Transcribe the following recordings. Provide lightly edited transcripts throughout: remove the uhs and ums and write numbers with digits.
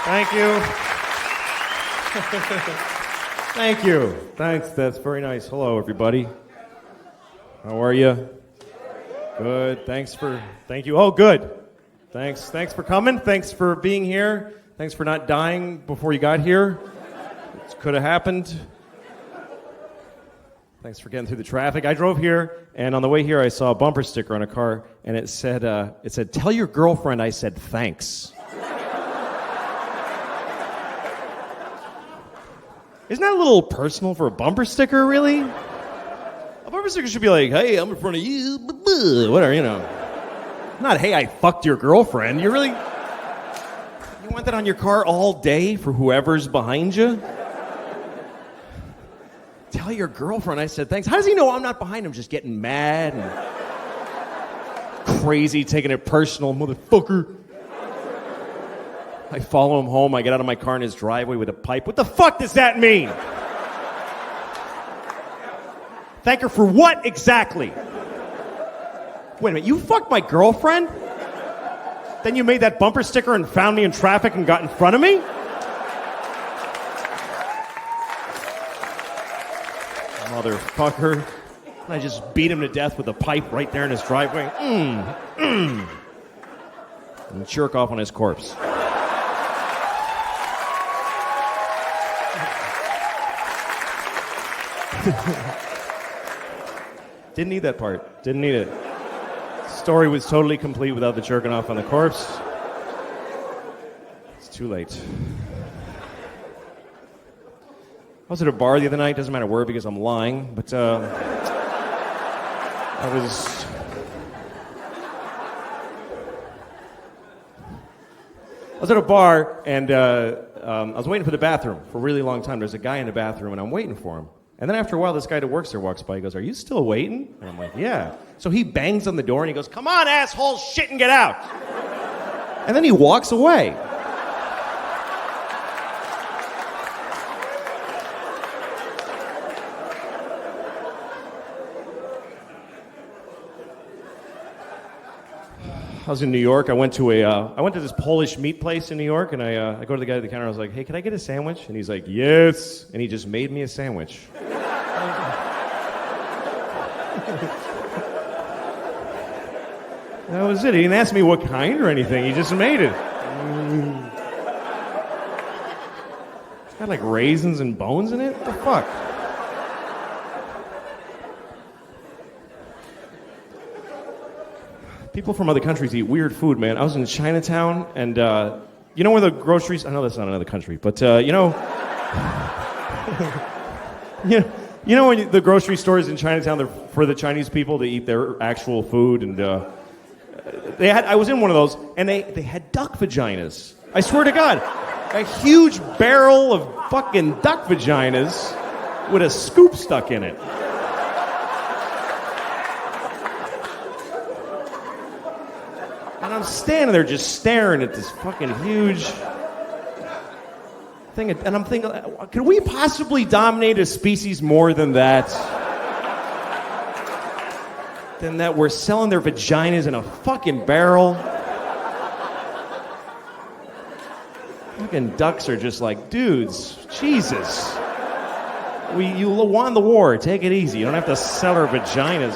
Thank you. Thank you. Thanks. That's very nice. Hello, everybody. How are you? Good. Thank you. Oh, good. Thanks for coming. Thanks for being here. Thanks for not dying before you got here. It could have happened. Thanks for getting through the traffic. I drove here, and on the way here, I saw a bumper sticker on a car, and it said, "Tell your girlfriend I said thanks." Isn't that a little personal for a bumper sticker, really? A bumper sticker should be like, "Hey, I'm in front of you," whatever, you know. Not, "Hey, I fucked your girlfriend." You want that on your car all day for whoever's behind you? Tell your girlfriend I said thanks. How does he know I'm not behind him, just getting mad and crazy, taking it personal, motherfucker? I follow him home. I get out of my car in his driveway with a pipe. What the fuck does that mean? Thank her for what exactly? Wait a minute, you fucked my girlfriend? Then you made that bumper sticker and found me in traffic and got in front of me? Motherfucker. And I just beat him to death with a pipe right there in his driveway. And jerk off on his corpse. Didn't need that part. Didn't need it. Story was totally complete without the jerking off on the corpse. It's too late. I was at a bar the other night. Doesn't matter where because I'm lying, but I was at a bar and I was waiting for the bathroom for a really long time. There's a guy in the bathroom and I'm waiting for him. And then after a while, this guy that works there walks by. He goes, "Are you still waiting?" And I'm like, "Yeah." So he bangs on the door and he goes, "Come on, asshole, shit and get out." And then he walks away. I was in New York. I went to this Polish meat place in New York, and I go to the guy at the counter. I was like, "Hey, can I get a sandwich?" And he's like, "Yes." And he just made me a sandwich. That was it. He didn't ask me what kind or anything. He just made it. It's got like raisins and bones in it. What the fuck? People from other countries eat weird food, man. I was in Chinatown, and you know where the groceries... I know that's not another country, but you know... you know when the grocery stores in Chinatown, they're for the Chinese people to eat their actual food, and I was in one of those, and they had duck vaginas. I swear to God. A huge barrel of fucking duck vaginas with a scoop stuck in it. And I'm standing there just staring at this fucking huge thing. And I'm thinking, can we possibly dominate a species more than that? Than that we're selling their vaginas in a fucking barrel? Fucking ducks are just like, dudes, Jesus. You won the war. Take it easy. You don't have to sell our vaginas.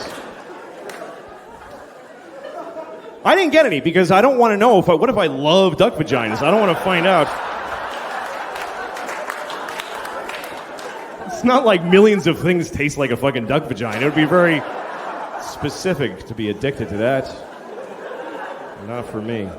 I didn't get any because I don't want to know what if I love duck vaginas? I don't want to find out. It's not like millions of things taste like a fucking duck vagina. It would be very specific to be addicted to that. Not for me.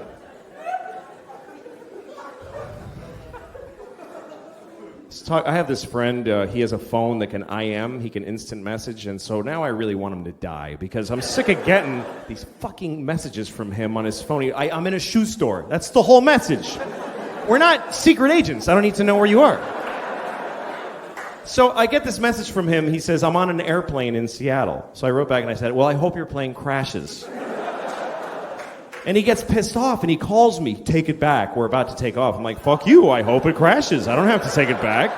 I have this friend, he has a phone that can IM, he can instant message, and so now I really want him to die because I'm sick of getting these fucking messages from him on his phone. I'm in a shoe store. That's the whole message. We're not secret agents. I don't need to know where you are. So I get this message from him. He says, "I'm on an airplane in Seattle." So I wrote back and I said, "Well, I hope your plane crashes." And he gets pissed off and he calls me, "Take it back. We're about to take off." I'm like, "Fuck you. I hope it crashes. I don't have to take it back.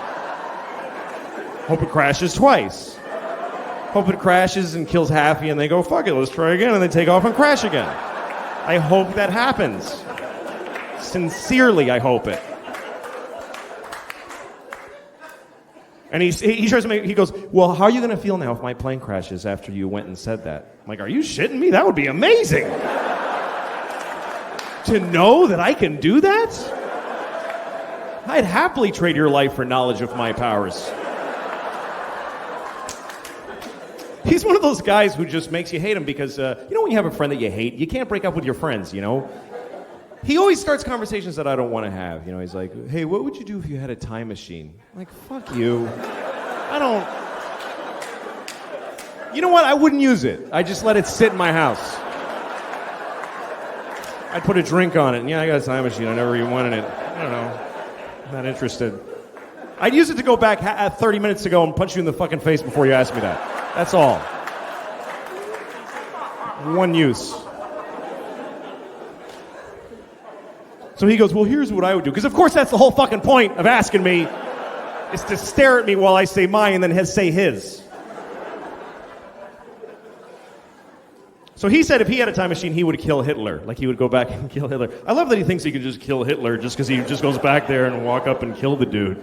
Hope it crashes twice. Hope it crashes and kills Happy and they go, fuck it, let's try again. And they take off and crash again. I hope that happens. Sincerely, I hope it. And he tries to make, he goes, well, how are you going to feel now if my plane crashes after you went and said that? I'm like, are you shitting me? That would be amazing. To know that I can do that? I'd happily trade your life for knowledge of my powers. He's one of those guys who just makes you hate him because, you know when you have a friend that you hate, you can't break up with your friends, you know? He always starts conversations that I don't want to have. You know, he's like, hey, what would you do if you had a time machine? I'm like, fuck you. I don't... You know what? I wouldn't use it. I just let it sit in my house. I'd put a drink on it. And yeah, I got a time machine. I never even wanted it. I don't know. I'm not interested. I'd use it to go back 30 minutes ago and punch you in the fucking face before you ask me that. That's all. One use. So he goes, well, here's what I would do. Because, of course, that's the whole fucking point of asking me, is to stare at me while I say mine and then say his. So he said if he had a time machine, he would kill Hitler. Like, he would go back and kill Hitler. I love that he thinks he can just kill Hitler just because he just goes back there and walk up and kill the dude.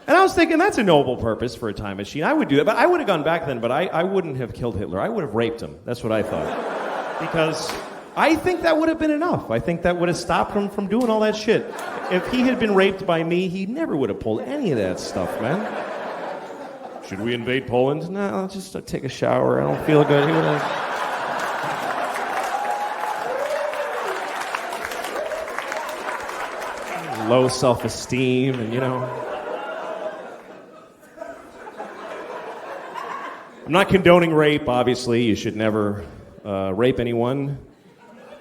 And I was thinking, that's a noble purpose for a time machine. I would do that. But I would have gone back then, but I wouldn't have killed Hitler. I would have raped him. That's what I thought. Because... I think that would have been enough. I think that would have stopped him from doing all that shit. If he had been raped by me, he never would have pulled any of that stuff, man. Should we invade Poland? No, I'll just take a shower. I don't feel good. He would have... Low self-esteem and, you know... I'm not condoning rape, obviously. You should never rape anyone.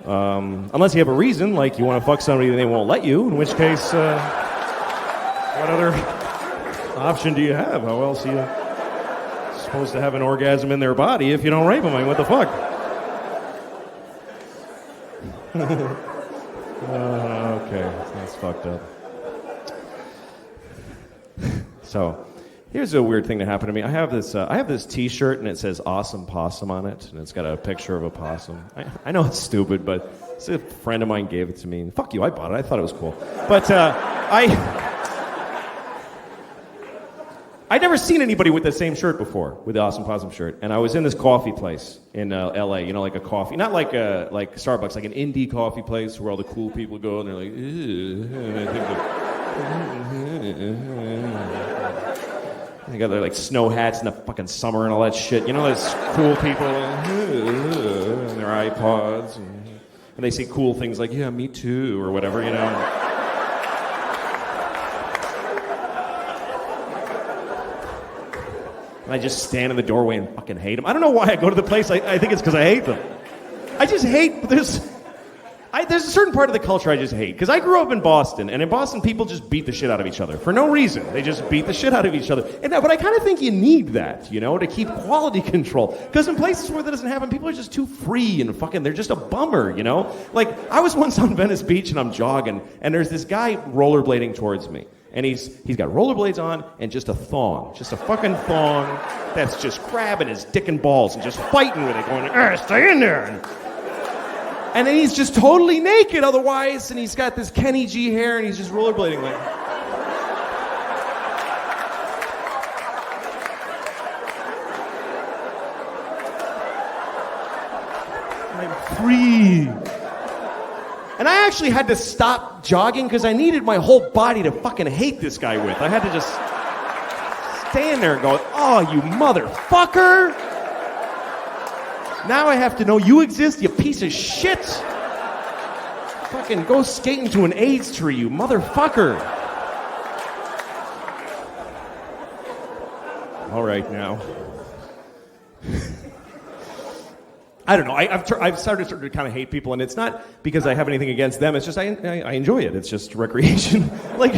Unless you have a reason, like you want to fuck somebody and they won't let you, in which case, what other option do you have? How else are you supposed to have an orgasm in their body if you don't rape them? I mean, what the fuck? Okay, that's fucked up. So, here's a weird thing that happened to me. I have this T-shirt and it says "Awesome Possum" on it, and it's got a picture of a possum. I know it's stupid, but a friend of mine gave it to me. And fuck you, I bought it. I thought it was cool. But I'd never seen anybody with the same shirt before, with the Awesome Possum shirt. And I was in this coffee place in L.A. You know, like a coffee, not like Starbucks, like an indie coffee place where all the cool people go and they're like, ew. And I think they got their like snow hats in the fucking summer and all that shit. You know, those cool people and their iPods, and they say cool things like, yeah, me too, or whatever, you know. And I just stand in the doorway and fucking hate them. I don't know why I go to the place. I think it's because I hate them. I just hate, there's a certain part of the culture I just hate. Because I grew up in Boston, and in Boston, people just beat the shit out of each other. For no reason. They just beat the shit out of each other. But I kind of think you need that, you know, to keep quality control. Because in places where that doesn't happen, people are just too free and fucking, they're just a bummer, you know? Like, I was once on Venice Beach, and I'm jogging, and there's this guy rollerblading towards me. And he's got rollerblades on and just a thong. Just a fucking thong that's just grabbing his dick and balls and just fighting with it, going, stay in there. And then he's just totally naked otherwise, and he's got this Kenny G hair, and he's just rollerblading like... I'm free. And I actually had to stop jogging because I needed my whole body to fucking hate this guy with. I had to just stand there and go, oh, you motherfucker! Now I have to know you exist, you piece of shit. Fucking go skating to an AIDS tree, you motherfucker. All right, now. I don't know. I've started to kind of hate people, and it's not because I have anything against them. It's just I enjoy it. It's just recreation. Like,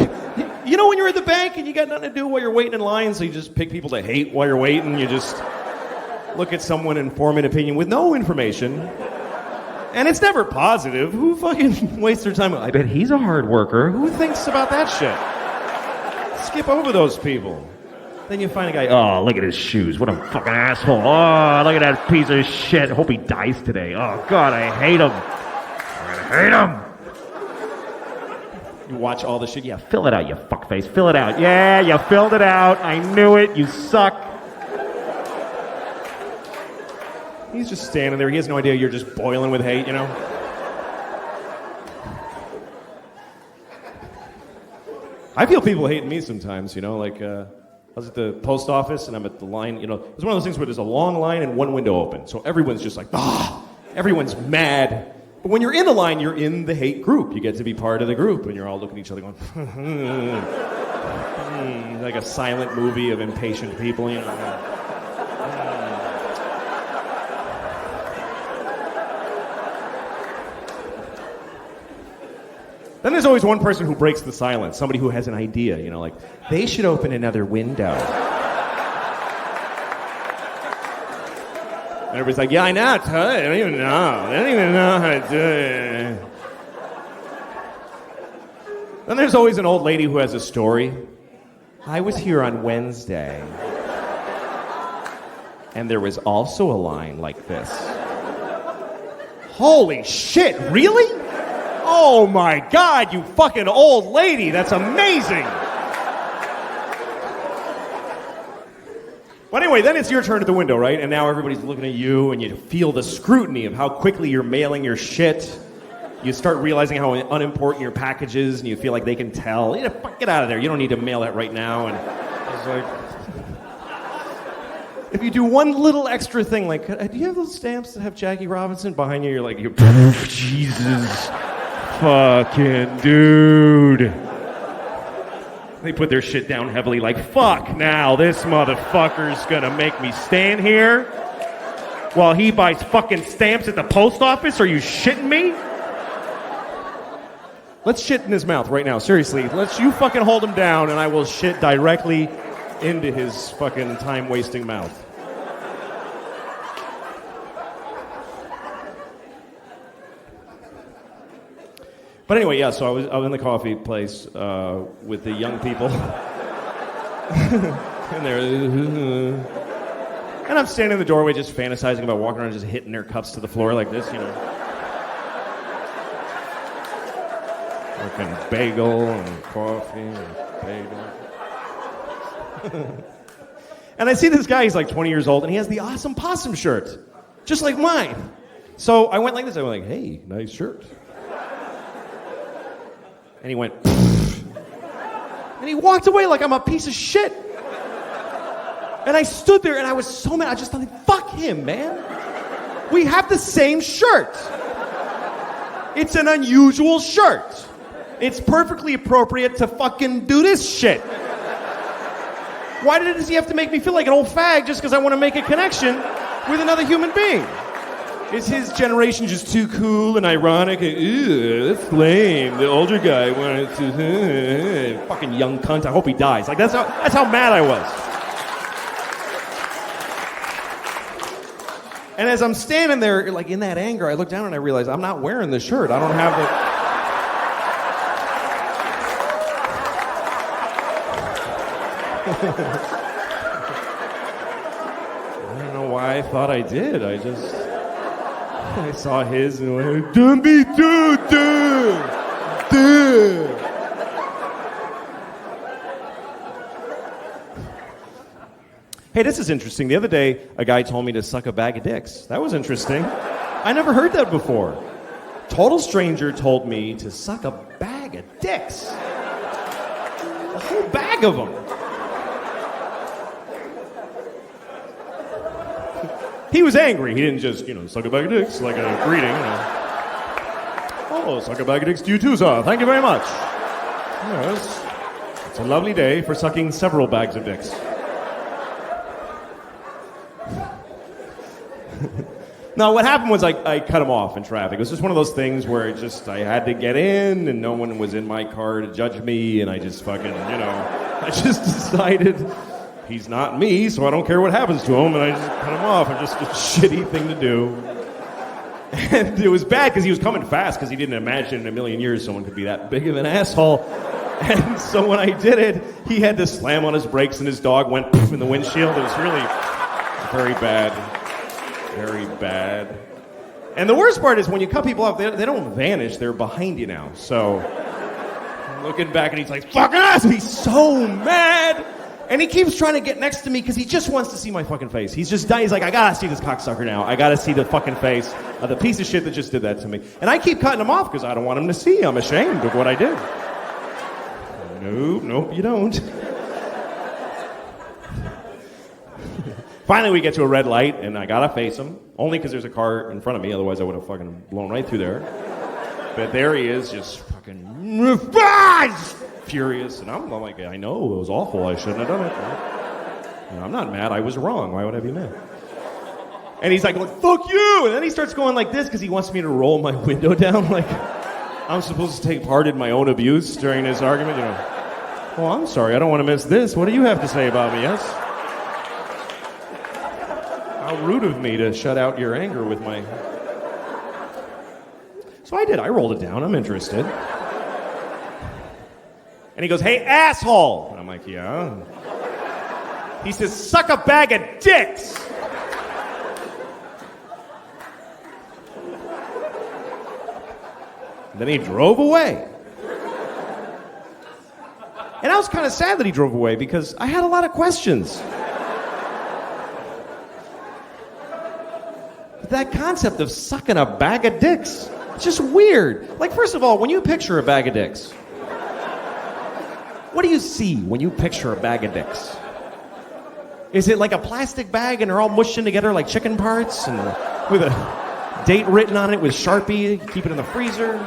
you know when you're at the bank and you got nothing to do while you're waiting in line, so you just pick people to hate while you're waiting. You just... look at someone and form an opinion with no information. And it's never positive. Who fucking wastes their time? I bet he's a hard worker. Who thinks about that shit? Skip over those people. Then you find a guy, oh, look at his shoes. What a fucking asshole. Oh, look at that piece of shit. Hope he dies today. Oh, God, I hate him. I hate him. You watch all the shit. Yeah, fill it out, you fuckface. Fill it out. Yeah, you filled it out. I knew it. You suck. He's just standing there. He has no idea you're just boiling with hate, you know? I feel people hating me sometimes, you know, like, I was at the post office and I'm at the line, you know, it's one of those things where there's a long line and one window open. So everyone's just like, everyone's mad. But when you're in the line, you're in the hate group. You get to be part of the group and you're all looking at each other going, like a silent movie of impatient people, you know. Then there's always one person who breaks the silence, somebody who has an idea, you know, like, they should open another window. And everybody's like, yeah, I know, I don't even know. They don't even know how to do it. Then there's always an old lady who has a story. I was here on Wednesday, and there was also a line like this. Holy shit, really? Oh my God, you fucking old lady. That's amazing. But anyway, then it's your turn at the window, right? And now everybody's looking at you and you feel the scrutiny of how quickly you're mailing your shit. You start realizing how unimportant your package is and you feel like they can tell. Yeah, fuck, get out of there. You don't need to mail that right now. And it's like, if you do one little extra thing, like, do you have those stamps that have Jackie Robinson behind you? You're like, Jesus. Fucking dude. They put their shit down heavily like, fuck now, this motherfucker's gonna make me stand here while he buys fucking stamps at the post office? Are you shitting me? Let's shit in his mouth right now, seriously. You fucking hold him down and I will shit directly into his fucking time-wasting mouth. But anyway, yeah, so I was in the coffee place with the young people. and I'm standing in the doorway just fantasizing about walking around just hitting their cups to the floor like this, you know. Fucking bagel and coffee and bagel. And I see this guy, he's like 20 years old, and he has the awesome possum shirt, just like mine. So I went like this, I went like, hey, nice shirt. And he went, pfft. And he walked away like I'm a piece of shit. And I stood there and I was so mad. I just thought, fuck him, man. We have the same shirt. It's an unusual shirt. It's perfectly appropriate to fucking do this shit. Why does he have to make me feel like an old fag just because I want to make a connection with another human being? Is his generation just too cool and ironic? Ew, that's lame. The older guy wanted to... fucking young cunt. I hope he dies. Like, that's how mad I was. And as I'm standing there, like, in that anger, I look down and I realize I'm not wearing the shirt. I don't have the... I don't know why I thought I did. I saw his and went, don't be too. Hey, this is interesting. The other day, a guy told me to suck a bag of dicks. That was interesting. I never heard that before. Total stranger told me to suck a bag of dicks. A whole bag of them. He was angry. He didn't just, suck a bag of dicks like a greeting. Oh, suck a bag of dicks to you too, sir. Thank you very much. Yes. It's a lovely day for sucking several bags of dicks. No, what happened was I cut him off in traffic. It was just one of those things where I had to get in and no one was in my car to judge me and I just fucking, I just decided... He's not me, so I don't care what happens to him, and I just cut him off. It's just a shitty thing to do. And it was bad because he was coming fast because he didn't imagine in a million years someone could be that big of an asshole. And so when I did it, he had to slam on his brakes and his dog went poof in the windshield. It was really very bad. Very bad. And the worst part is when you cut people off, they don't vanish. They're behind you now. So I'm looking back and he's like, fucking ass! He's so mad! And he keeps trying to get next to me because he just wants to see my fucking face. He's just dying. He's like, I gotta see this cocksucker now. I gotta see the fucking face of the piece of shit that just did that to me. And I keep cutting him off because I don't want him to see. I'm ashamed of what I did. Nope, you don't. Finally, we get to a red light, and I gotta face him. Only because there's a car in front of me. Otherwise, I would have fucking blown right through there. But there he is, just fucking furious. And I'm like, I know, it was awful. I shouldn't have done it. You know, I'm not mad. I was wrong. Why would I be mad? And he's like, fuck you! And then he starts going like this because he wants me to roll my window down like I'm supposed to take part in my own abuse during this argument. You know, well, I'm sorry. I don't want to miss this. What do you have to say about me, yes? How rude of me to shut out your anger with my... So I did. I rolled it down. I'm interested. And he goes, hey, asshole! And I'm like, yeah. He says, suck a bag of dicks! And then he drove away. And I was kind of sad that he drove away because I had a lot of questions. That concept of sucking a bag of dicks, it's just weird. Like, first of all, when you picture a bag of dicks, what do you see when you picture a bag of dicks? Is it like a plastic bag and they're all mushed in together like chicken parts and with a date written on it with Sharpie, keep it in the freezer?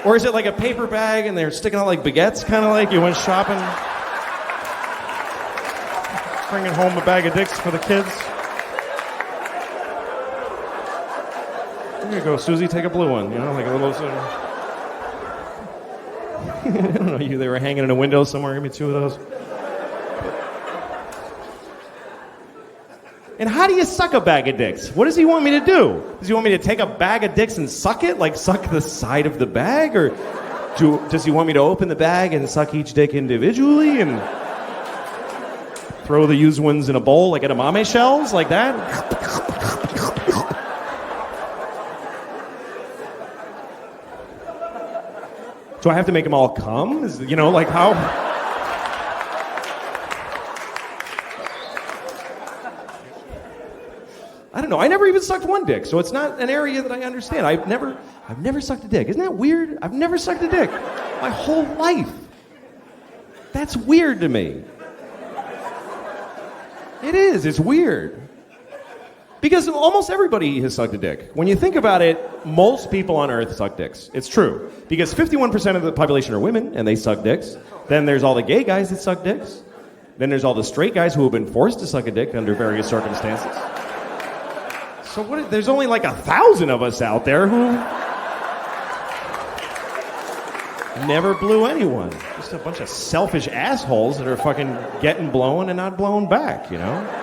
Or is it like a paper bag and they're sticking out like baguettes, kind of like you went shopping? Bringing home a bag of dicks for the kids? Here you go, Susie, take a blue one. You know, like a little... I don't know, they were hanging in a window somewhere. Give me two of those. And how do you suck a bag of dicks? What does he want me to do? Does he want me to take a bag of dicks and suck it? Like suck the side of the bag? Or does he want me to open the bag and suck each dick individually and throw the used ones in a bowl like edamame shells? Like that? Do I have to make them all come? You know, like how... I don't know. I never even sucked one dick, so it's not an area that I understand. I've never sucked a dick. Isn't that weird? I've never sucked a dick my whole life. That's weird to me. It is. It's weird. Because almost everybody has sucked a dick. When you think about it, most people on Earth suck dicks. It's true. Because 51% of the population are women, and they suck dicks. Then there's all the gay guys that suck dicks. Then there's all the straight guys who have been forced to suck a dick under various circumstances. So there's only like 1,000 of us out there who never blew anyone. Just a bunch of selfish assholes that are fucking getting blown and not blown back, you know?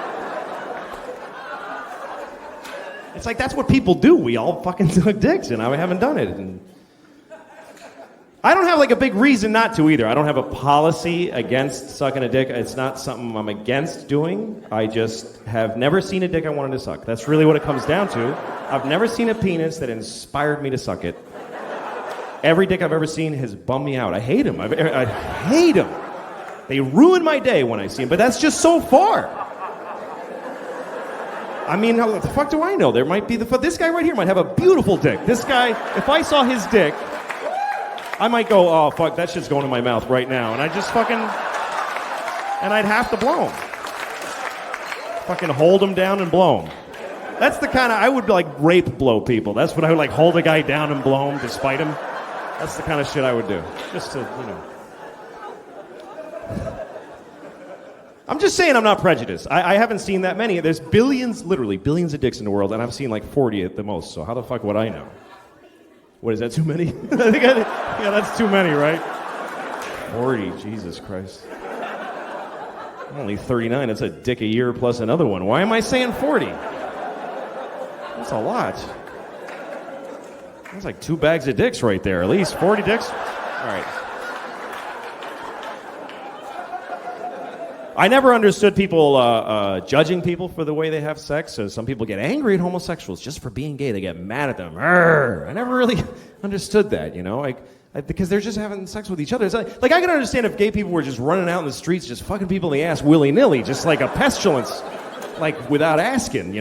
It's like that's what people do. We all fucking suck dicks, and I haven't done it. And I don't have like a big reason not to either. I don't have a policy against sucking a dick. It's not something I'm against doing. I just have never seen a dick I wanted to suck. That's really what it comes down to. I've never seen a penis that inspired me to suck it. Every dick I've ever seen has bummed me out. I hate them. I hate them. They ruin my day when I see them, but that's just so far. I mean, how the fuck do I know? There might be this guy right here might have a beautiful dick. This guy, if I saw his dick, I might go, oh, fuck, that shit's going in my mouth right now. And I just fucking... And I'd have to blow him. Fucking hold him down and blow him. That's the kind of... I would, like, rape blow people. That's what I would, like, hold a guy down and blow him to spite him. That's the kind of shit I would do. Just to, you know... I'm just saying I'm not prejudiced. I haven't seen that many. There's billions, literally billions of dicks in the world, and I've seen like 40 at the most. So how the fuck would I know? What, is that too many? Yeah, that's too many, right? 40, Jesus Christ. I'm only 39. It's a dick a year plus another one. Why am I saying 40? That's a lot. That's like 2 bags of dicks right there. At least 40 dicks. All right. I never understood people judging people for the way they have sex. So some people get angry at homosexuals just for being gay. They get mad at them. Arr! I never really understood that, because they're just having sex with each other. It's like I can understand if gay people were just running out in the streets, just fucking people in the ass willy-nilly, just like a pestilence, like without asking,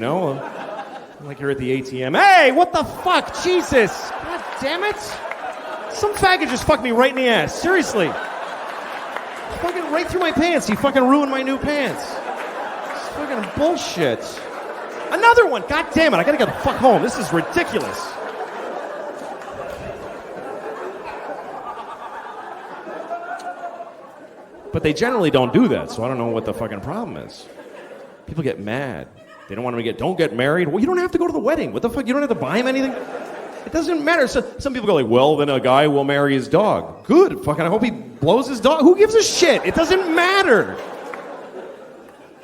Like you're at the ATM. Hey, what the fuck? Jesus. God damn it. Some faggot just fucked me right in the ass. Seriously. Fucking right through my pants. He fucking ruined my new pants. It's fucking bullshit. Another one. God damn it. I gotta get the fuck home. This is ridiculous. But they generally don't do that, so I don't know what the fucking problem is. People get mad. They don't want them to don't get married. Well, you don't have to go to the wedding. What the fuck? You don't have to buy him anything? It doesn't matter. So, some people go like, well, then a guy will marry his dog. Good. Fucking I hope he blows his dog. Who gives a shit? It doesn't matter.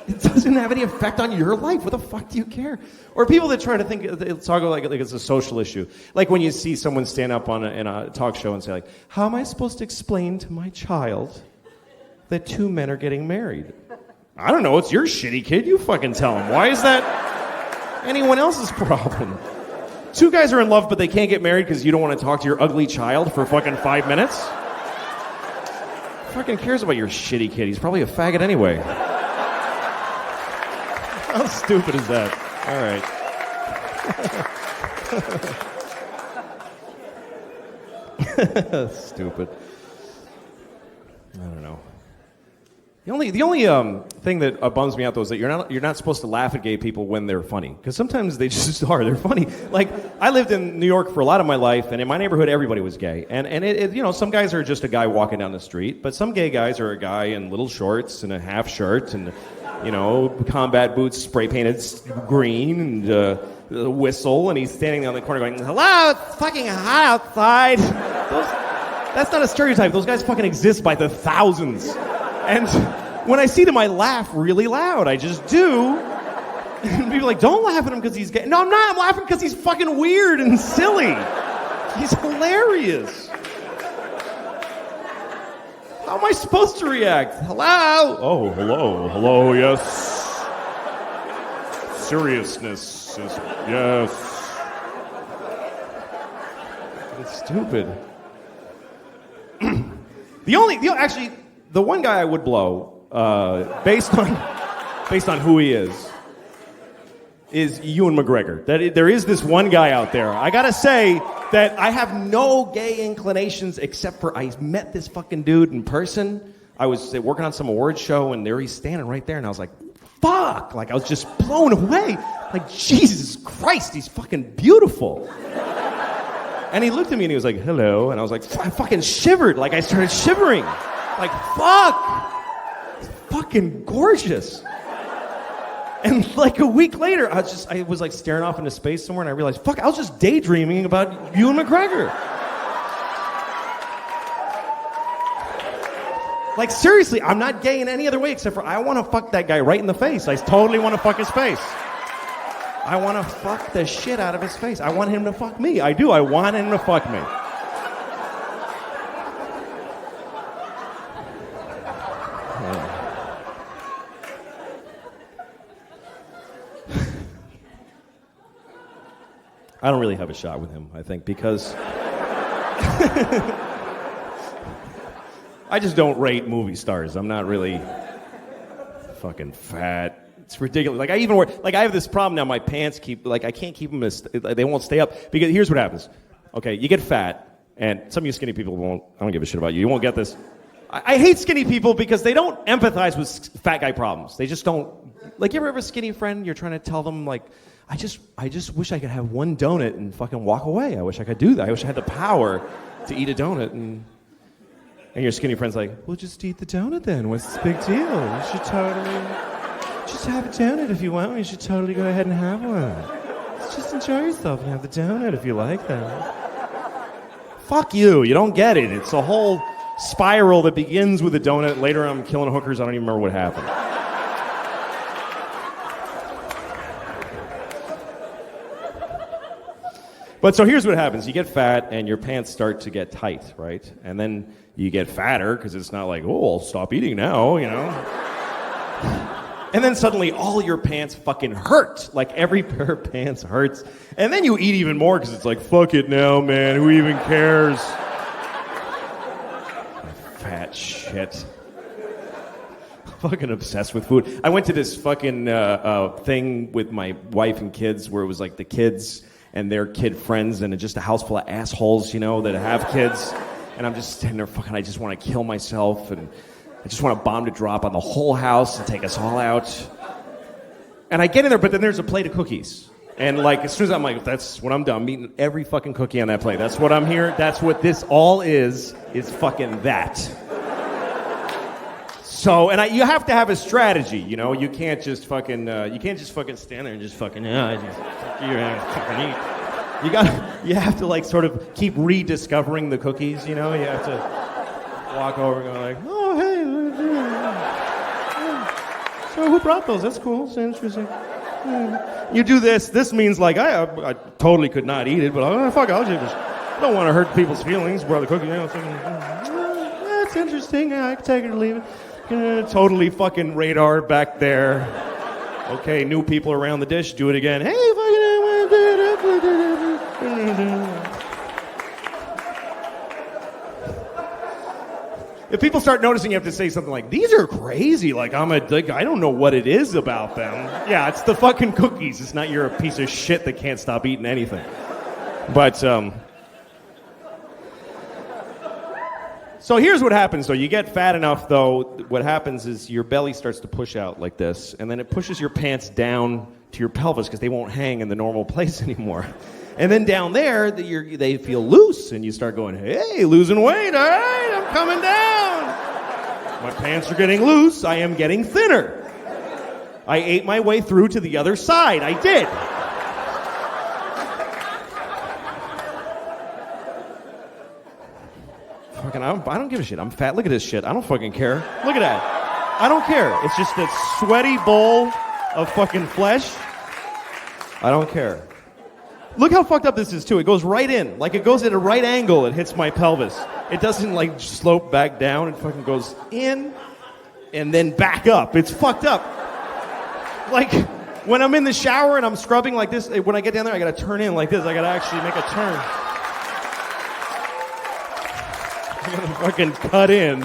It doesn't have any effect on your life. What the fuck do you care? Or people that try to think, talk like it's a social issue. Like when you see someone stand up in a talk show and say like, how am I supposed to explain to my child that two men are getting married? I don't know. It's your shitty kid. You fucking tell him. Why is that anyone else's problem? Two guys are in love, but they can't get married because you don't want to talk to your ugly child for fucking 5 minutes? Who fucking cares about your shitty kid? He's probably a faggot anyway. How stupid is that? All right. Stupid. I don't know. The only thing that bums me out though is that you're not supposed to laugh at gay people when they're funny, because sometimes they just are. They're funny. Like I lived in New York for a lot of my life, and in my neighborhood everybody was gay, and some guys are just a guy walking down the street, but some gay guys are a guy in little shorts and a half shirt and combat boots spray painted green and a whistle, and he's standing on the corner going, "Hello, it's fucking hot outside." That's not a stereotype. Those guys fucking exist by the thousands. And when I see them, I laugh really loud. I just do. And people are like, don't laugh at him because he's gay. No, I'm not. I'm laughing because he's fucking weird and silly. He's hilarious. How am I supposed to react? Hello? Oh, hello. Hello, yes. Seriousness is, yes. It's stupid. The one guy I would blow, based on who he is Ewan McGregor. There is this one guy out there. I gotta say that I have no gay inclinations except for I met this fucking dude in person. I was working on some awards show, and there he's standing right there, and I was like, fuck! Like I was just blown away. Like Jesus Christ, he's fucking beautiful. And he looked at me and he was like, hello, and I was like, I fucking shivered. Like I started shivering. Like, fuck! It's fucking gorgeous. And like a week later, I was like staring off into space somewhere, and I realized, fuck, I was just daydreaming about Ewan McGregor. Like seriously, I'm not gay in any other way except for I want to fuck that guy right in the face. I totally want to fuck his face. I want to fuck the shit out of his face. I want him to fuck me. I do. I want him to fuck me. I don't really have a shot with him, I think, because I just don't rate movie stars. I'm not really fucking fat. It's ridiculous. Like I have this problem now. My pants I can't keep them they won't stay up, because here's what happens. Okay, you get fat, and some of you skinny people won't. I don't give a shit about you. You won't get this. I hate skinny people because they don't empathize with fat guy problems. They just don't. Like, you ever have a skinny friend? You're trying to tell them like, I just wish I could have one donut and fucking walk away. I wish I could do that. I wish I had the power to eat a donut. And your skinny friend's like, well, just eat the donut then. What's the big deal? You should totally just have a donut if you want. You should totally go ahead and have one. Just enjoy yourself and have the donut if you like that. Fuck you. You don't get it. It's a whole spiral that begins with a donut. Later I'm killing hookers. I don't even remember what happened. But so here's what happens. You get fat and your pants start to get tight, right? And then you get fatter because it's not like, oh, I'll stop eating now, you know? And then suddenly all your pants fucking hurt. Like every pair of pants hurts. And then you eat even more because it's like, fuck it now, man. Who even cares? Fat shit. Fucking obsessed with food. I went to this fucking thing with my wife and kids where it was like the kids and their kid friends and just a house full of assholes, you know, that have kids. And I'm just standing there fucking, I just want to kill myself and I just want a bomb to drop on the whole house and take us all out. And I get in there, but then there's a plate of cookies. And like, as soon as I'm like, that's when I'm done, I'm eating every fucking cookie on that plate. That's what I'm here. That's what this all is fucking that. So, and you have to have a strategy, you know? You can't just fucking stand there and just fucking, you have to like sort of keep rediscovering the cookies, you know? You have to walk over and go like, oh, hey, so who brought those? That's cool, it's interesting. You do this. This means like I totally could not eat it, but fuck, I'll just don't want to hurt people's feelings. Brother cookie, you know, that's interesting. I can take it or leave it. Totally fucking radar back there. Okay, new people around the dish. Do it again. Hey, if people start noticing, you have to say something like, these are crazy. Like, I don't know what it is about them. Yeah, it's the fucking cookies. It's not you're a piece of shit that can't stop eating anything. But, so here's what happens, though. You get fat enough, though, what happens is your belly starts to push out like this, and then it pushes your pants down to your pelvis because they won't hang in the normal place anymore. And then down there, they feel loose, and you start going, hey, losing weight, all right, I'm coming down. My pants are getting loose, I am getting thinner. I ate my way through to the other side, I did. Fucking, I don't give a shit, I'm fat, look at this shit, I don't fucking care. Look at that, I don't care. It's just a sweaty bowl of fucking flesh. I don't care. Look how fucked up this is, too. It goes right in. Like, it goes at a right angle. It hits my pelvis. It doesn't, like, slope back down. It fucking goes in and then back up. It's fucked up. Like, when I'm in the shower and I'm scrubbing like this, when I get down there, I gotta turn in like this. I gotta actually make a turn. I gotta fucking cut in,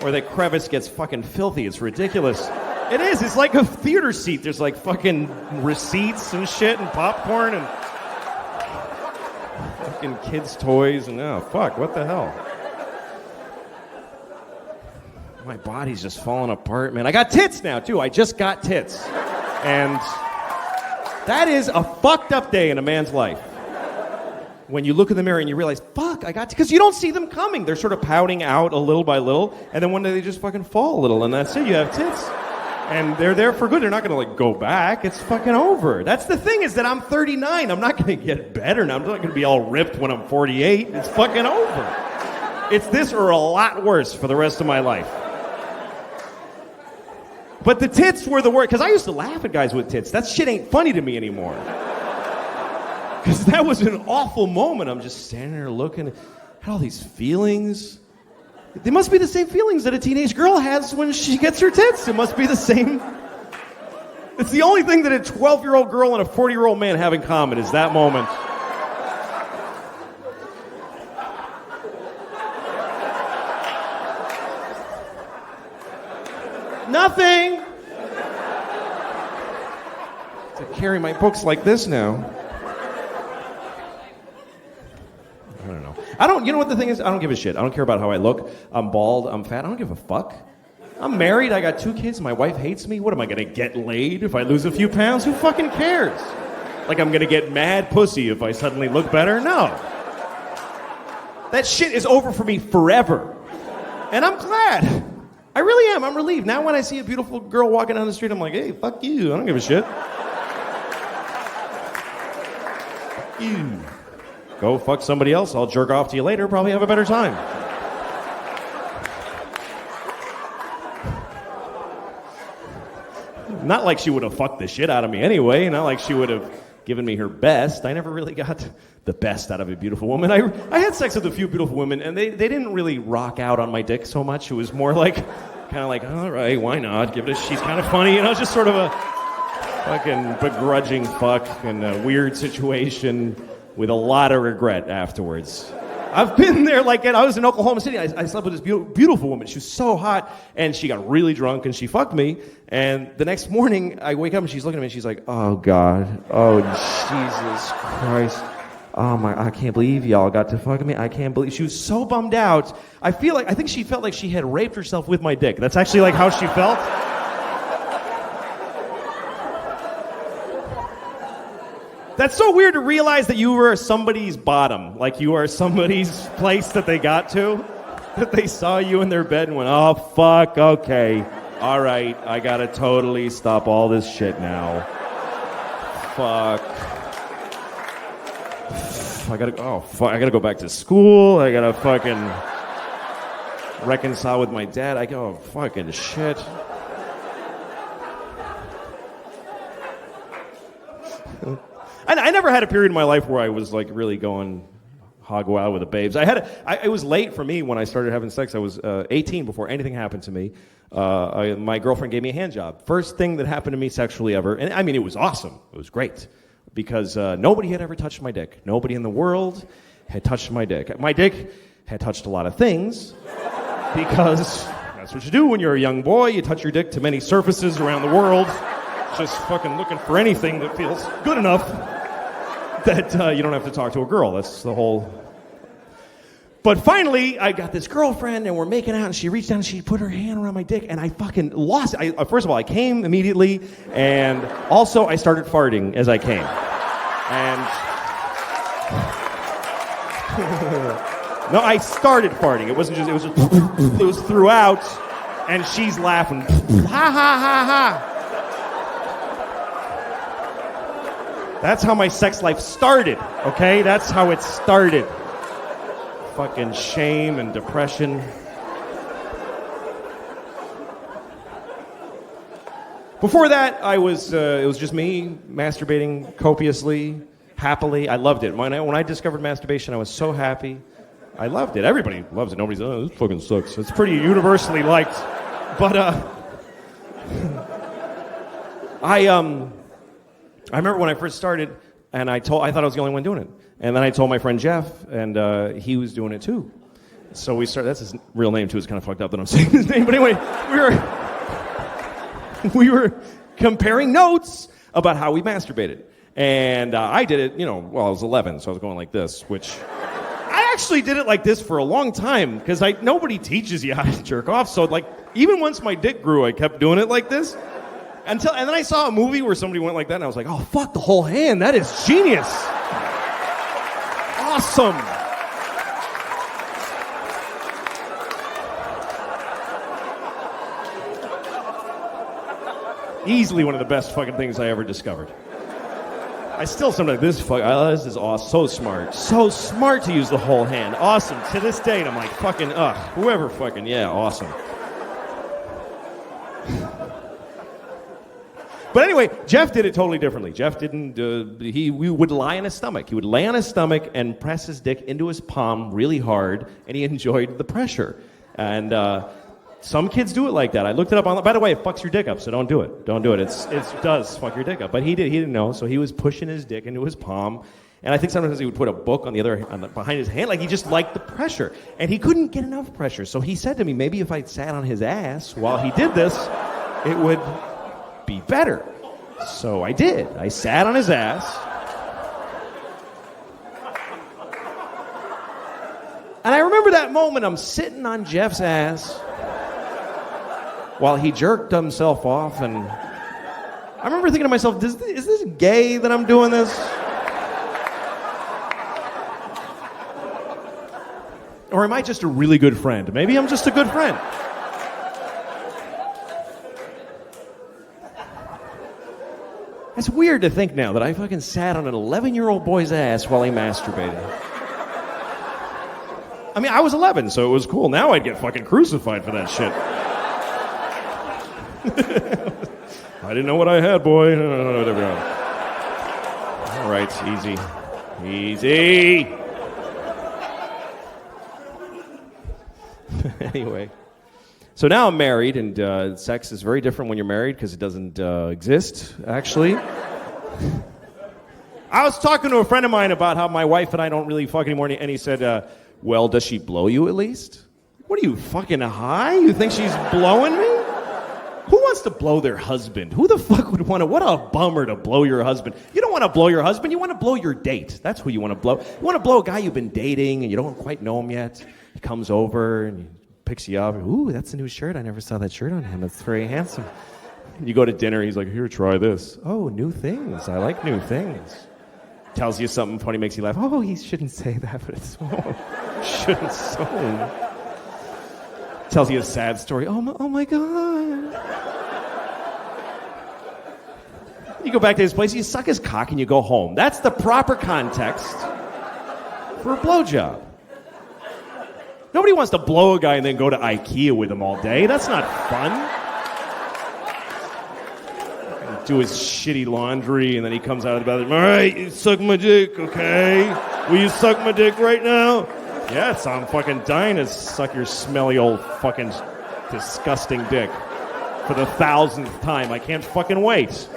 or that crevice gets fucking filthy. It's ridiculous. It is. It's like a theater seat. There's like fucking receipts and shit and popcorn and fucking kids' toys and oh, fuck, what the hell? My body's just falling apart, man. I got tits now, too. I just got tits. And that is a fucked up day in a man's life. When you look in the mirror and you realize, fuck, I got tits. Because you don't see them coming. They're sort of pouting out a little by little, and then one day they just fucking fall a little, and that's it. You have tits. And they're there for good. They're not going to, like, go back. It's fucking over. That's the thing, is that I'm 39. I'm not going to get better now. I'm not going to be all ripped when I'm 48. It's fucking over. It's this or a lot worse for the rest of my life. But the tits were the worst. Because I used to laugh at guys with tits. That shit ain't funny to me anymore. Because that was an awful moment. I'm just standing there looking at all these feelings. They must be the same feelings that a teenage girl has when she gets her tits. It must be the same. It's the only thing that a 12-year-old girl and a 40-year-old man have in common is that moment. Nothing. To carry my books like this now. I don't know. You know what the thing is? I don't give a shit. I don't care about how I look. I'm bald. I'm fat. I don't give a fuck. I'm married. I got 2 kids. My wife hates me. What am I going to get laid if I lose a few pounds? Who fucking cares? Like I'm going to get mad pussy if I suddenly look better? No. That shit is over for me forever. And I'm glad. I really am. I'm relieved. Now when I see a beautiful girl walking down the street, I'm like, hey, fuck you. I don't give a shit. Fuck you. Go fuck somebody else. I'll jerk off to you later. Probably have a better time. Not like she would have fucked the shit out of me anyway. Not like she would have given me her best. I never really got the best out of a beautiful woman. I had sex with a few beautiful women, and they didn't really rock out on my dick so much. It was more like kind of like, all right, why not? Give it a, she's kind of funny, just sort of a fucking begrudging fuck in a weird situation with a lot of regret afterwards. I've been there like that. I was in Oklahoma City. I slept with this beautiful woman. She was so hot, and she got really drunk, and she fucked me. And the next morning, I wake up, and she's looking at me, and she's like, oh, God. Oh, Jesus Christ. Oh, I can't believe y'all got to fuck me. I can't believe. She was so bummed out. I think she felt like she had raped herself with my dick. That's actually like how she felt. That's so weird to realize that you were somebody's bottom. Like you are somebody's place that they got to. That they saw you in their bed and went, oh, fuck, okay. All right, I gotta totally stop all this shit now. Fuck. I gotta go back to school. I gotta fucking reconcile with my dad. I go, fucking shit. I never had a period in my life where I was like really going hog wild with the babes. It was late for me when I started having sex. I was 18 before anything happened to me. My girlfriend gave me a hand job. First thing that happened to me sexually ever. And I mean, it was awesome. It was great. Because nobody had ever touched my dick. Nobody in the world had touched my dick. My dick had touched a lot of things. Because that's what you do when you're a young boy. You touch your dick to many surfaces around the world. Just fucking looking for anything that feels good enough that you don't have to talk to a girl. That's the whole... But finally, I got this girlfriend, and we're making out, and she reached down, and she put her hand around my dick, and I fucking lost it. First of all, I came immediately, and also I started farting as I came. And... No, I started farting. It wasn't just... It was throughout, and she's laughing. Ha, ha, ha, ha. That's how my sex life started, okay? That's how it started. Fucking shame and depression. Before that, it was just me masturbating copiously, happily. I loved it. When I discovered masturbation, I was so happy. I loved it. Everybody loves it. Nobody's, oh, this fucking sucks. It's pretty universally liked. But, I remember when I first started, and I thought I was the only one doing it. And then I told my friend Jeff, and he was doing it too. So we started, that's his real name too, it's kind of fucked up that I'm saying his name. But anyway, we were comparing notes about how we masturbated. And I did it, I was 11, so I was going like this, which I actually did it like this for a long time, because nobody teaches you how to jerk off. So like, even once my dick grew, I kept doing it like this. And then I saw a movie where somebody went like that, and I was like, oh, fuck, the whole hand. That is genius. Awesome. Easily one of the best fucking things I ever discovered. I still sometimes, this is awesome. So smart. So smart to use the whole hand. Awesome. To this day, and I'm like, fucking, whoever fucking, yeah, awesome. But anyway, Jeff did it totally differently. Jeff didn't, we would lie on his stomach. He would lay on his stomach and press his dick into his palm really hard, and he enjoyed the pressure. And some kids do it like that. I looked it up online. By the way, it fucks your dick up, so don't do it. Don't do it. It does fuck your dick up. But he didn't know, so he was pushing his dick into his palm. And I think sometimes he would put a book behind his hand, like he just liked the pressure. And he couldn't get enough pressure. So he said to me, maybe if I sat on his ass while he did this, it would be better. So I did. I sat on his ass. And I remember that moment. I'm sitting on Jeff's ass while he jerked himself off, and I remember thinking to myself, is this gay that I'm doing this? Or am I just a really good friend? Maybe I'm just a good friend. It's weird to think now that I fucking sat on an 11-year-old boy's ass while he masturbated. I mean, I was 11, so it was cool. Now I'd get fucking crucified for that shit. I didn't know what I had, boy. All right, easy. Easy. Anyway. So now I'm married, and sex is very different when you're married because it doesn't exist, actually. I was talking to a friend of mine about how my wife and I don't really fuck anymore, and he said, well, does she blow you at least? What are you, fucking high? You think she's blowing me? Who wants to blow their husband? Who the fuck would want to? What a bummer to blow your husband. You don't want to blow your husband. You want to blow your date. That's who you want to blow. You want to blow a guy you've been dating and you don't quite know him yet. He comes over and he picks you up. Ooh, that's a new shirt. I never saw that shirt on him. That's very handsome. You go to dinner. He's like, here, try this. Oh, new things. I like new things. Tells you something funny, makes you laugh. Oh, he shouldn't say that, but it's shouldn't so. Tells you a sad story. Oh my God. You go back to his place, you suck his cock, and you go home. That's the proper context for a blowjob. Nobody wants to blow a guy and then go to IKEA with him all day. That's not fun. Do his shitty laundry, and then he comes out of the bathroom. All right, you suck my dick, okay? Will you suck my dick right now? Yes, I'm fucking dying to suck your smelly old fucking disgusting dick for the 1,000th time. I can't fucking wait.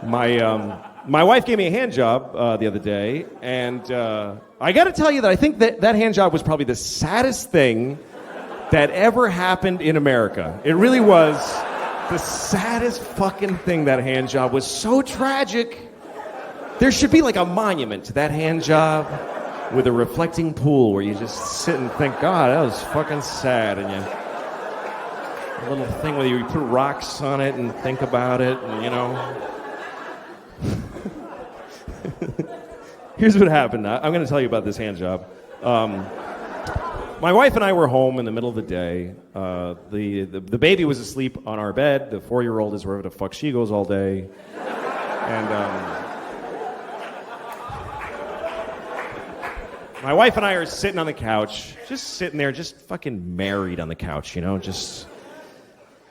My wife gave me a hand job the other day, and I got to tell you that I think that hand job was probably the saddest thing that ever happened in America. It really was the saddest fucking thing, that hand job. Was so tragic. There should be like a monument to that hand job with a reflecting pool where you just sit and think, God, that was fucking sad. And a little thing where you put rocks on it and think about it, and you know. Here's what happened. I'm going to tell you about this hand job. My wife and I were home in the middle of the day. The baby was asleep on our bed. The 4-year-old is wherever the fuck she goes all day. And my wife and I are sitting on the couch, just sitting there, just fucking married on the couch, you know, just...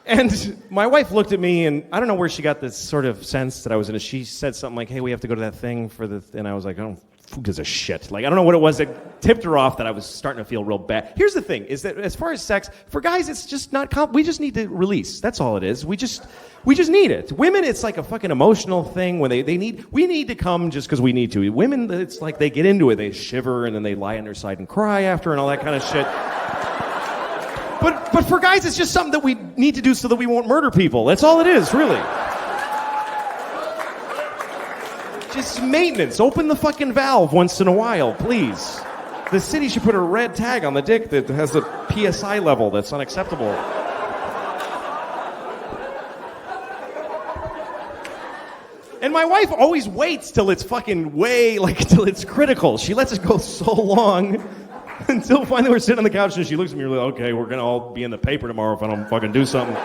And my wife looked at me, and I don't know where she got this sort of sense that I was in. She said something like, hey, we have to go to that thing for the... And I was like, oh, who gives a shit? Like, I don't know what it was that tipped her off that I was starting to feel real bad. Here's the thing, is that as far as sex, for guys, it's just not... we just need to release. That's all it is. We just need it. Women, it's like a fucking emotional thing when we need to come just because we need to. Women, it's like they get into it. They shiver, and then they lie on their side and cry after and all that kind of shit. But for guys, it's just something that we need to do so that we won't murder people. That's all it is, really. Just maintenance. Open the fucking valve once in a while, please. The city should put a red tag on the dick that has a PSI level that's unacceptable. And my wife always waits till it's fucking till it's critical. She lets it go so long until finally we're sitting on the couch and she looks at me and like, okay, we're gonna all be in the paper tomorrow if I don't fucking do something.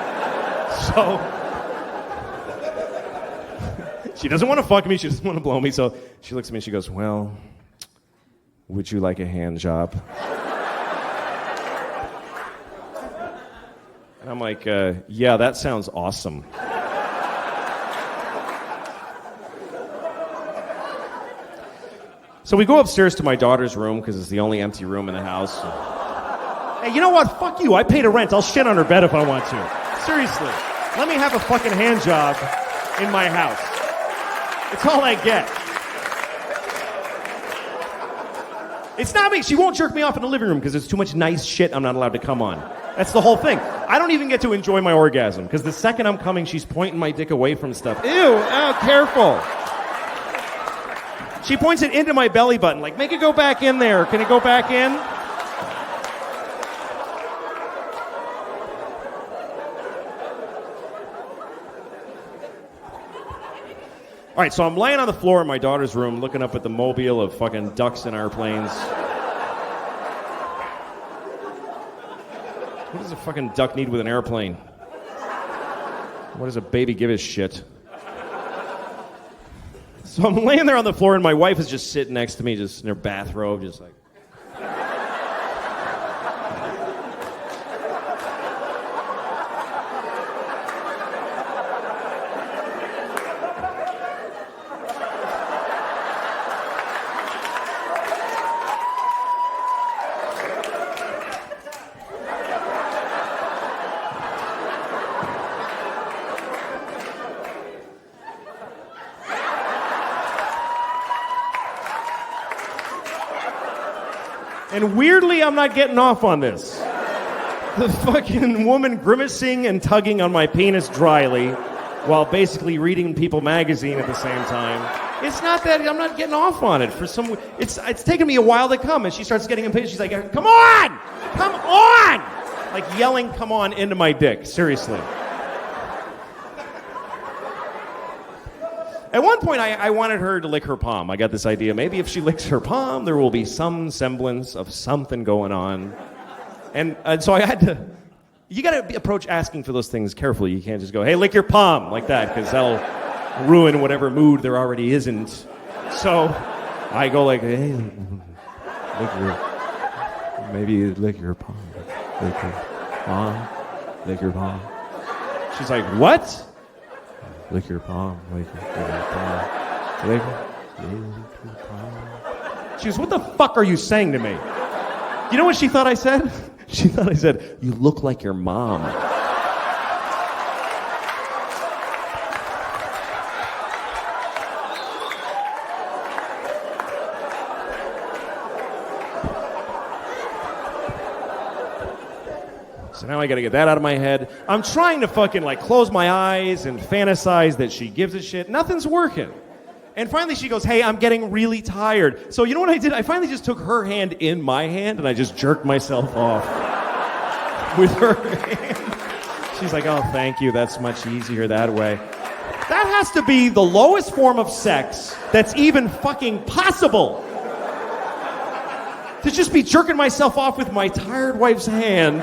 So she doesn't want to fuck me, she doesn't want to blow me, so she looks at me and she goes, well, would you like a hand job? And I'm like, yeah, that sounds awesome. So we go upstairs to my daughter's room because it's the only empty room in the house. Hey, you know what? Fuck you. I paid a rent. I'll shit on her bed if I want to. Seriously. Let me have a fucking hand job in my house. It's all I get. It's not me. She won't jerk me off in the living room because there's too much nice shit I'm not allowed to come on. That's the whole thing. I don't even get to enjoy my orgasm because the second I'm coming, she's pointing my dick away from stuff. Ew. Oh, careful. She points it into my belly button, like, make it go back in there. Can it go back in? All right, so I'm laying on the floor in my daughter's room, looking up at the mobile of fucking ducks and airplanes. What does a fucking duck need with an airplane? What does a baby give a shit? So I'm laying there on the floor, and my wife is just sitting next to me, just in her bathrobe, just like... And weirdly, I'm not getting off on this. The fucking woman grimacing and tugging on my penis dryly while basically reading People magazine at the same time. It's not that I'm not getting off on it. It's taken me a while to come, and she starts getting impatient. She's like, come on! Come on! Like yelling, come on, into my dick. Seriously. At one point, I wanted her to lick her palm. I got this idea. Maybe if she licks her palm, there will be some semblance of something going on. And so I had to... You got to approach asking for those things carefully. You can't just go, hey, lick your palm, like that, because that'll ruin whatever mood there already isn't. So I go like, hey, maybe lick your palm. Lick your palm. Lick your palm. She's like, what? Lick your palm. Lick your palm. Lick your palm. She goes, what the fuck are you saying to me? You know what she thought I said? She thought I said, you look like your mom. So now I gotta get that out of my head. I'm trying to fucking like close my eyes and fantasize that she gives a shit. Nothing's working. And finally she goes, hey, I'm getting really tired. So you know what I did? I finally just took her hand in my hand and I just jerked myself off with her hand. She's like, oh, thank you. That's much easier that way. That has to be the lowest form of sex that's even fucking possible. To just be jerking myself off with my tired wife's hand.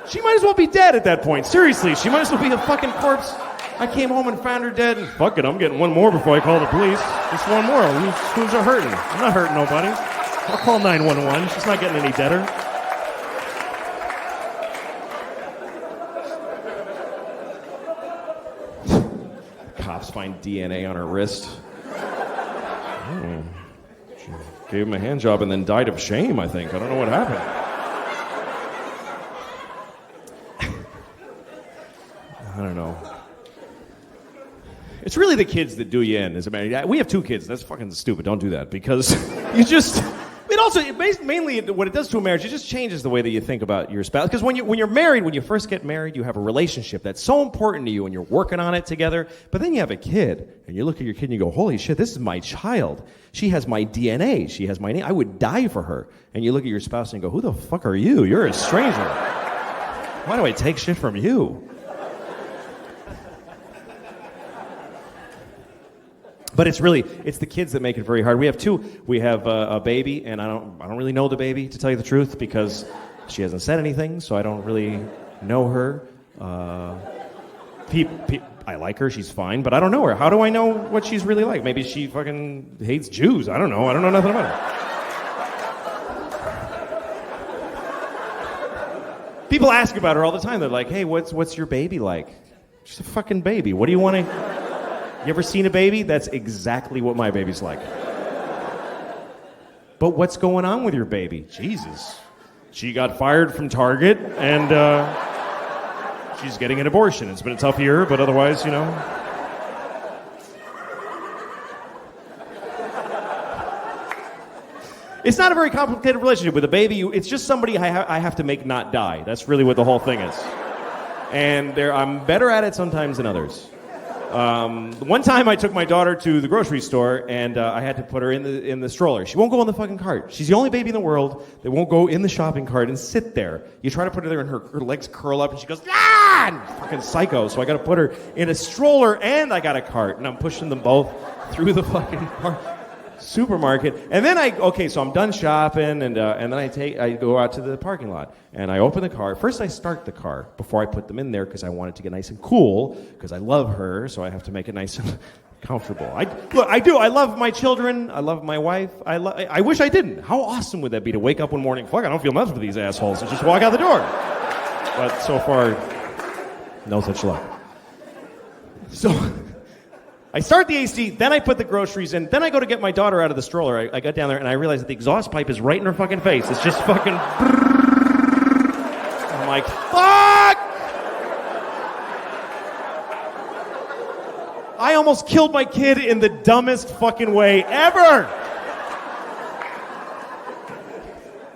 She might as well be dead at that point. Seriously, she might as well be a fucking corpse. I came home and found her dead. And fuck it, I'm getting one more before I call the police. Just one more. Who's hurting? I'm not hurting nobody. I'll call 911. She's not getting any deader. Cops find DNA on her wrist. She gave him a hand job and then died of shame, I think. I don't know what happened. I don't know. It's really the kids that do you in. We have 2 kids. That's fucking stupid. Don't do that because you just... Mainly what it does to a marriage, it just changes the way that you think about your spouse. Because when you're married, when you first get married, you have a relationship that's so important to you and you're working on it together. But then you have a kid and you look at your kid and you go, holy shit, this is my child. She has my DNA. She has my name. I would die for her. And you look at your spouse and you go, who the fuck are you? You're a stranger. Why do I take shit from you? But it's the kids that make it very hard. We have 2. We have a baby, and I don't really know the baby, to tell you the truth, because she hasn't said anything, so I don't really know her. I like her, she's fine, but I don't know her. How do I know what she's really like? Maybe she fucking hates Jews. I don't know. I don't know nothing about her. People ask about her all the time. They're like, hey, what's your baby like? She's a fucking baby. What do you want to... You ever seen a baby? That's exactly what my baby's like. But what's going on with your baby? Jesus. She got fired from Target, and she's getting an abortion. It's been a tough year, but otherwise, you know. It's not a very complicated relationship with a baby. It's just somebody I have to make not die. That's really what the whole thing is. And I'm better at it sometimes than others. One time I took my daughter to the grocery store and I had to put her in the stroller. She won't go in the fucking cart. She's the only baby in the world that won't go in the shopping cart and sit there. You try to put her there and her legs curl up and she goes, ah! And fucking psycho. So I got to put her in a stroller and I got a cart and I'm pushing them both through the fucking supermarket. And then so I'm done shopping and then I go out to the parking lot and I open the car. First I start the car before I put them in there because I want it to get nice and cool because I love her, so I have to make it nice and comfortable. I do. I love my children. I love my wife. I wish I didn't. How awesome would that be to wake up one morning, fuck, I don't feel nothing for these assholes, and just walk out the door. But so far, no such luck. So I start the AC, then I put the groceries in, then I go to get my daughter out of the stroller. I got down there and I realized that the exhaust pipe is right in her fucking face. It's just fucking... I'm like, fuck! I almost killed my kid in the dumbest fucking way ever.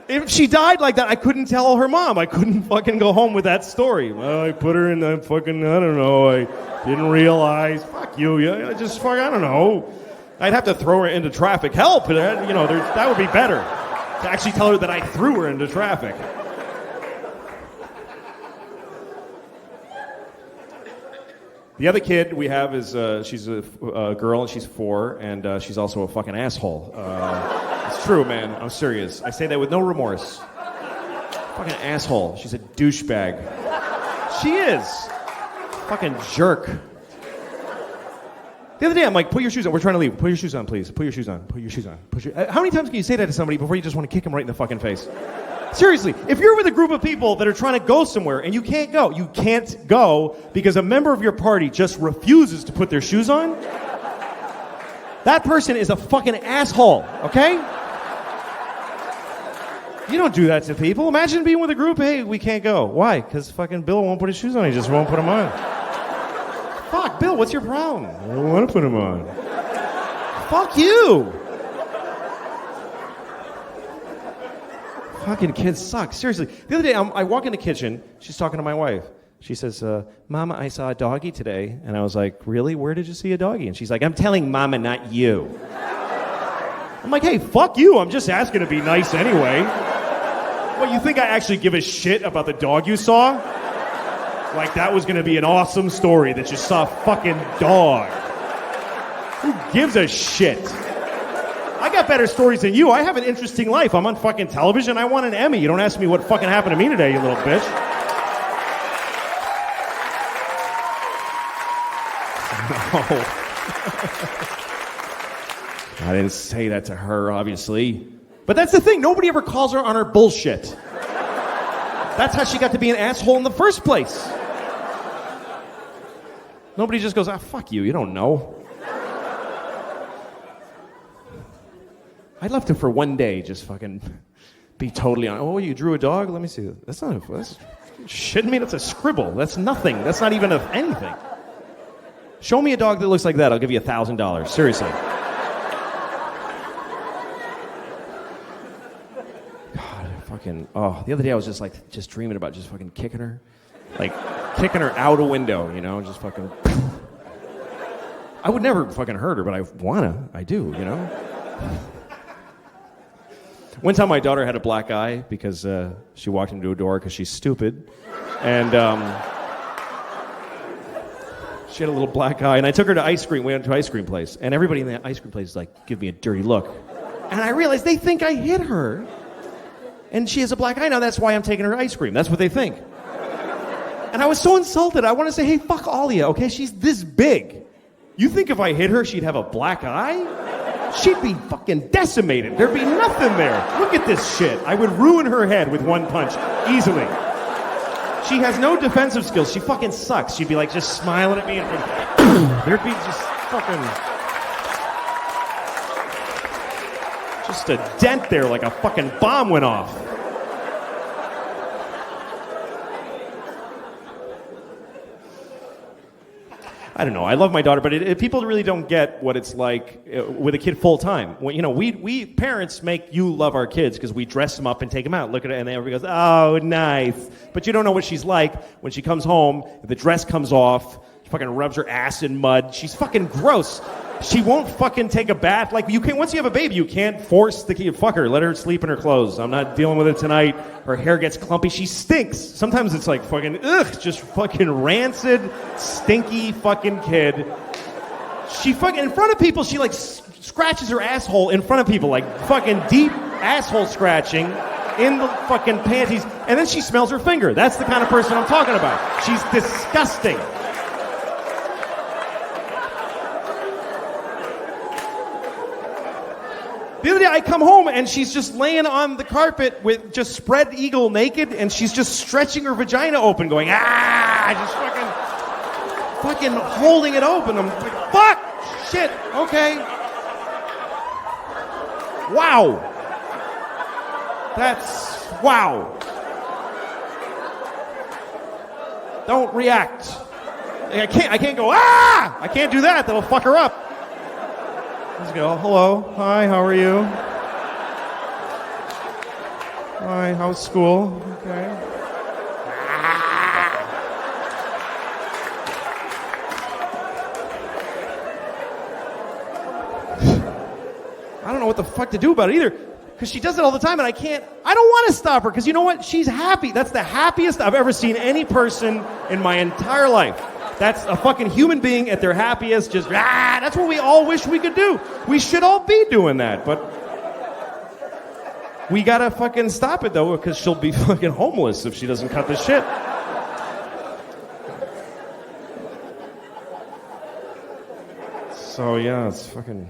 If she died like that, I couldn't tell her mom. I couldn't fucking go home with that story. Well, I put her in the fucking, I don't know, I didn't realize. Fuck you. I just, I don't know. I'd have to throw her into traffic. Help! That would be better. To actually tell her that I threw her into traffic. The other kid we have is, she's a girl and she's 4, and she's also a fucking asshole. It's true, man. I'm serious. I say that with no remorse. Fucking asshole. She's a douchebag. She is. Fucking jerk. The other day, I'm like, put your shoes on. We're trying to leave. Put your shoes on, please. Put your shoes on. Put your shoes on. How many times can you say that to somebody before you just want to kick them right in the fucking face? Seriously, if you're with a group of people that are trying to go somewhere and you can't go because a member of your party just refuses to put their shoes on, that person is a fucking asshole, okay? You don't do that to people. Imagine being with a group, hey, we can't go. Why? Because fucking Bill won't put his shoes on. He just won't put them on. Fuck, Bill, what's your problem? I don't want to put them on. Fuck you. Fucking kids suck. Seriously. The other day, I walk in the kitchen. She's talking to my wife. She says, Mama, I saw a doggy today. And I was like, really? Where did you see a doggy? And she's like, I'm telling Mama, not you. I'm like, hey, fuck you. I'm just asking to be nice anyway. What, you think I actually give a shit about the dog you saw? Like that was going to be an awesome story that you saw a fucking dog. Who gives a shit? I got better stories than you. I have an interesting life. I'm on fucking television. I won an Emmy. You don't ask me what fucking happened to me today, you little bitch. No. I didn't say that to her, obviously. But that's the thing. Nobody ever calls her on her bullshit. That's how she got to be an asshole in the first place. Nobody just goes, fuck you. You don't know. I'd love to, for one day, just fucking be totally on. Oh, you drew a dog? Let me see. That's shitting me. That's a scribble. That's nothing. That's not even anything. Show me a dog that looks like that. I'll give you $1,000. Seriously. God, fucking. Oh, the other day I was just dreaming about just fucking kicking her, like kicking her out a window. Just fucking. I would never fucking hurt her, but I do. One time my daughter had a black eye because she walked into a door because she's stupid. And she had a little black eye. And I took her to ice cream. We went to an ice cream place. And everybody in the ice cream place is like, give me a dirty look. And I realized they think I hit her. And she has a black eye now. That's why I'm taking her ice cream. That's what they think. And I was so insulted. I want to say, hey, fuck all of you, okay? She's this big. You think if I hit her, she'd have a black eye? She'd be fucking decimated. There'd be nothing there. Look at this shit. I would ruin her head with one punch, easily. She has no defensive skills. She fucking sucks. She'd be like just smiling at me and there'd be just fucking... just a dent there like a fucking bomb went off. I don't know. I love my daughter, but people really don't get what it's like with a kid full time. We parents make you love our kids because we dress them up and take them out. Look at it, and everybody goes, "Oh, nice." But you don't know what she's like when she comes home. The dress comes off. She fucking rubs her ass in mud. She's fucking gross. She won't fucking take a bath. Like you can't. Once you have a baby, you can't force the kid. Fuck her. Let her sleep in her clothes. I'm not dealing with it tonight. Her hair gets clumpy. She stinks. Sometimes it's like fucking just fucking rancid, stinky fucking kid. She fucking in front of people. She like scratches her asshole in front of people, like fucking deep asshole scratching in the fucking panties, and then she smells her finger. That's the kind of person I'm talking about. She's disgusting. The other day I come home and she's just laying on the carpet with just spread eagle naked and she's just stretching her vagina open going, just fucking holding it open. I'm like, fuck, shit, okay. Wow. Wow. Don't react. I can't go, ah! I can't do that. That'll fuck her up. Just go, hello, hi, how are you? Hi, how's school? Okay. I don't know what the fuck to do about it either. Because she does it all the time and I don't want to stop her because you know what? She's happy. That's the happiest I've ever seen any person in my entire life. That's a fucking human being at their happiest, just, that's what we all wish we could do. We should all be doing that, but we gotta fucking stop it though because she'll be fucking homeless if she doesn't cut this shit. So yeah, it's fucking...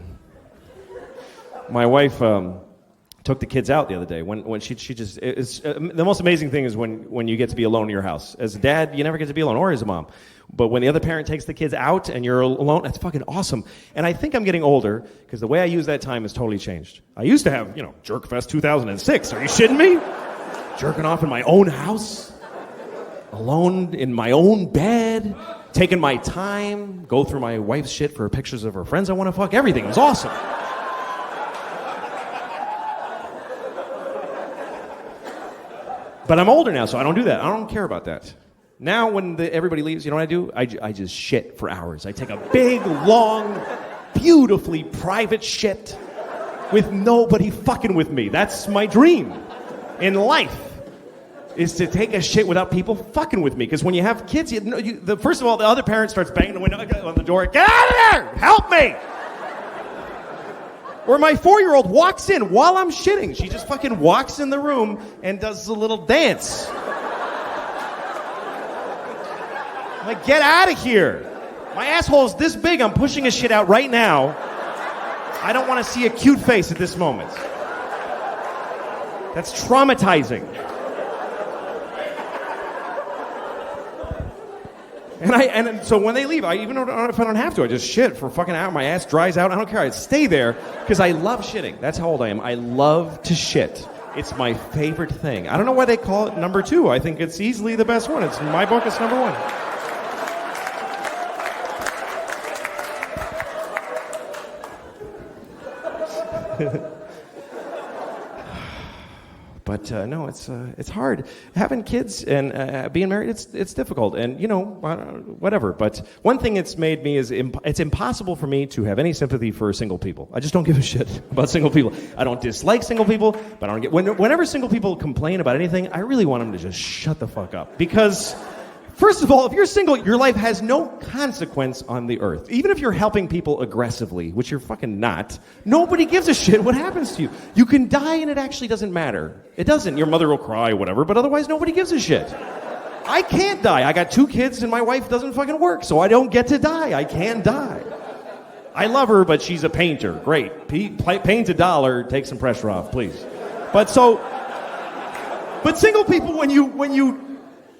My wife took the kids out the other day. When she just... the most amazing thing is when you get to be alone in your house. As a dad, you never get to be alone, or as a mom. But when the other parent takes the kids out and you're alone, that's fucking awesome. And I think I'm getting older because the way I use that time has totally changed. I used to have, Jerkfest 2006. Are you shitting me? Jerking off in my own house, alone in my own bed, taking my time, go through my wife's shit for pictures of her friends I want to fuck. Everything was awesome. But I'm older now, so I don't do that. I don't care about that. Now, when everybody leaves, you know what I do? I just shit for hours. I take a big, long, beautifully private shit with nobody fucking with me. That's my dream in life, is to take a shit without people fucking with me. Because when you have kids, first of all, the other parent starts banging the window on the door. Get out of there! Help me! Or my 4-year-old walks in while I'm shitting. She just fucking walks in the room and does a little dance. I'm like, get out of here. My asshole is this big, I'm pushing a shit out right now. I don't want to see a cute face at this moment. That's traumatizing. And so when they leave, even if I don't have to, I just shit for fucking hour. My ass dries out. I don't care. I stay there because I love shitting. That's how old I am. I love to shit. It's my favorite thing. I don't know why they call it number 2. I think it's easily the best one. It's in my book. It's number 1. But no, it's hard. Having kids and being married, it's difficult. And, whatever. But one thing it's made me is it's impossible for me to have any sympathy for single people. I just don't give a shit about single people. I don't dislike single people, but I don't get... Whenever single people complain about anything, I really want them to just shut the fuck up. Because... First of all, if you're single, your life has no consequence on the earth. Even if you're helping people aggressively, which you're fucking not, nobody gives a shit what happens to you. You can die and it actually doesn't matter. It doesn't. Your mother will cry, whatever, but otherwise nobody gives a shit. I can't die. I got 2 kids and my wife doesn't fucking work, so I don't get to die. I can't die. I love her, but she's a painter. Great. Paint $1, take some pressure off, please. But single people, when you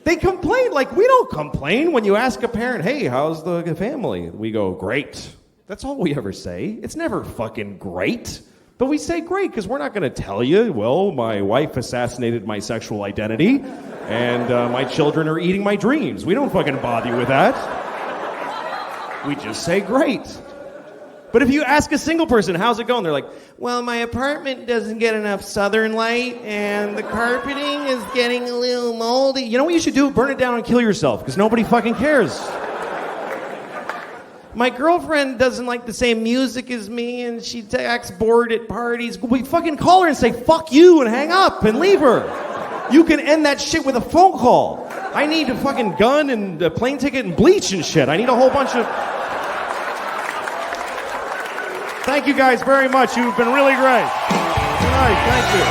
they complain like we don't complain. When you ask a parent, hey, how's the family? We go, great. That's all we ever say. It's never fucking great. But we say great because we're not going to tell you, well, my wife assassinated my sexual identity and my children are eating my dreams. We don't fucking bother you with that. We just say great. But if you ask a single person, how's it going? They're like, well, my apartment doesn't get enough southern light, and the carpeting is getting a little moldy. You know what you should do? Burn it down and kill yourself, because nobody fucking cares. My girlfriend doesn't like the same music as me, and she acts bored at parties. We fucking call her and say, fuck you, and hang up, and leave her. You can end that shit with a phone call. I need a fucking gun and a plane ticket and bleach and shit. I need a whole bunch of... Thank you guys very much. You've been really great. Good night. Thank you.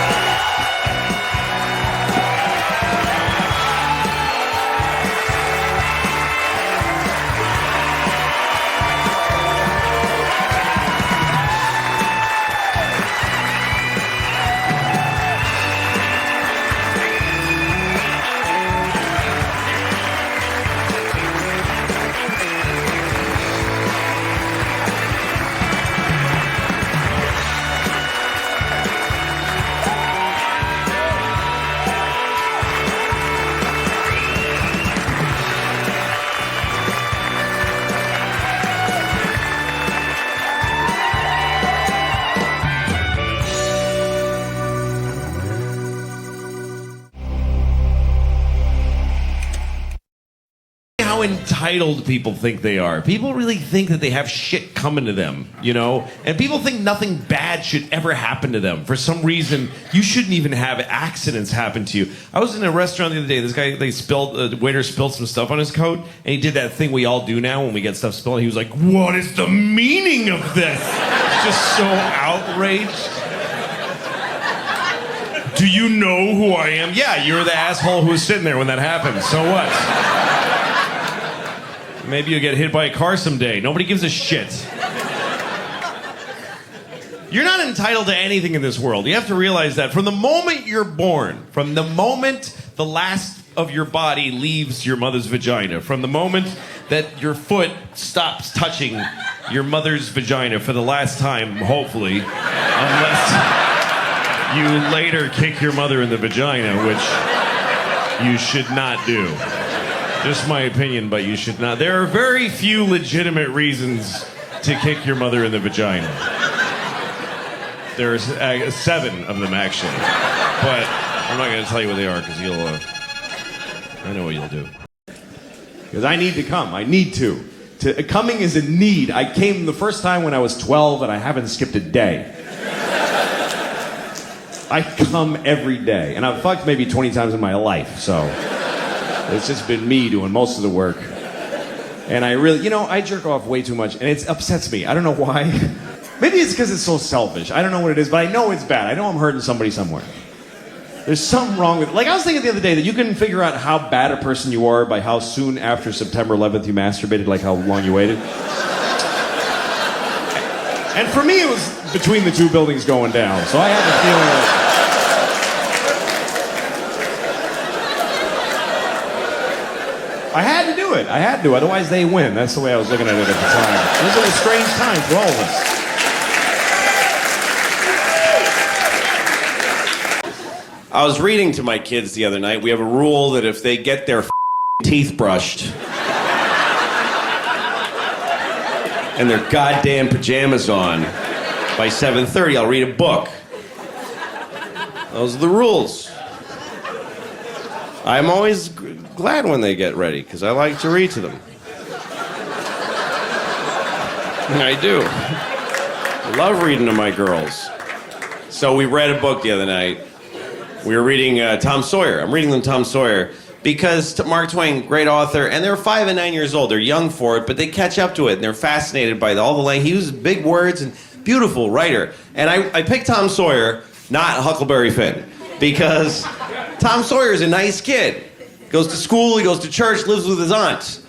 how entitled people think they are. People really think that they have shit coming to them, you know? And people think nothing bad should ever happen to them. For some reason, you shouldn't even have accidents happen to you. I was in a restaurant the other day. This guy, the waiter spilled some stuff on his coat, and he did that thing we all do now when we get stuff spilled. He was like, "What is the meaning of this?" Just so outraged. Do you know who I am? Yeah, you're the asshole who was sitting there when that happened. So what? Maybe you'll get hit by a car someday. Nobody gives a shit. You're not entitled to anything in this world. You have to realize that from the moment you're born, from the moment the last of your body leaves your mother's vagina, from the moment that your foot stops touching your mother's vagina for the last time, hopefully, unless you later kick your mother in the vagina, which you should not do. Just my opinion, but you should not. There are very few legitimate reasons to kick your mother in the vagina. There's 7 of them, actually. But I'm not going to tell you what they are, because I know what you'll do. Because I need to come. I need to. Coming is a need. I came the first time when I was 12, and I haven't skipped a day. I come every day, and I've fucked maybe 20 times in my life, so it's just been me doing most of the work. And I really, I jerk off way too much, and it upsets me. I don't know why. Maybe it's because it's so selfish. I don't know what it is, but I know it's bad. I know I'm hurting somebody somewhere. There's something wrong with it. Like, I was thinking the other day that you can figure out how bad a person you are by how soon after September 11th you masturbated, like how long you waited. And for me, it was between the 2 buildings going down, so I had the feeling that I had to do it. I had to, otherwise they win. That's the way I was looking at it at the time. This is a strange time for all of us. I was reading to my kids the other night. We have a rule that if they get their teeth brushed and their goddamn pajamas on by 7:30, I'll read a book. Those are the rules. I'm always glad when they get ready, because I like to read to them. I do. I love reading to my girls. So we read a book the other night. We were reading Tom Sawyer. I'm reading them Tom Sawyer because Mark Twain, great author, and they're 5 and 9 years old. They're young for it, but they catch up to it, and they're fascinated by all the language. He uses big words and beautiful writer. And I picked Tom Sawyer, not Huckleberry Finn, because Tom Sawyer is a nice kid. Goes to school, he goes to church, lives with his aunt.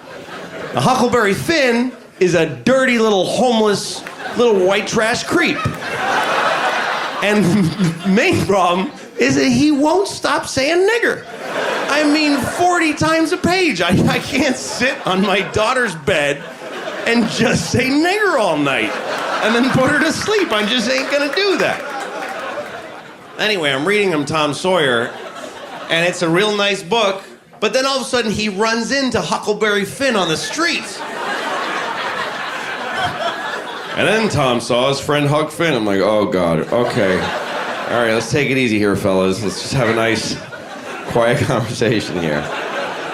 Now, Huckleberry Finn is a dirty little homeless little white trash creep. And the main problem is that he won't stop saying nigger. I mean, 40 times a page. I can't sit on my daughter's bed and just say nigger all night and then put her to sleep. I just ain't gonna do that. Anyway, I'm reading him Tom Sawyer, and it's a real nice book, but then all of a sudden he runs into Huckleberry Finn on the street. And then Tom saw his friend Huck Finn. I'm like, oh God, okay. All right, let's take it easy here, fellas. Let's just have a nice, quiet conversation here.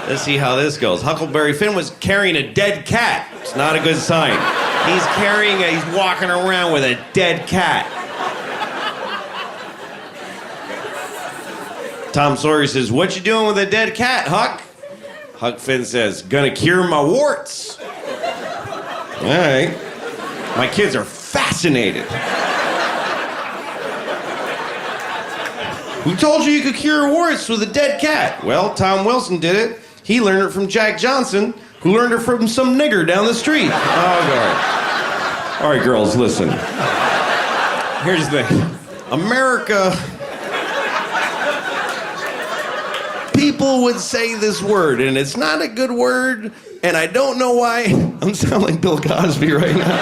Let's see how this goes. Huckleberry Finn was carrying a dead cat. It's not a good sign. He's walking around with a dead cat. Tom Sawyer says, what you doing with a dead cat, Huck? Huck Finn says, gonna cure my warts. All right. My kids are fascinated. Who told you could cure warts with a dead cat? Well, Tom Wilson did it. He learned it from Jack Johnson, who learned it from some nigger down the street. Oh, God. All right, girls, listen. Here's the thing. America... People would say this word, and it's not a good word, and I don't know why. I'm sounding like Bill Cosby right now.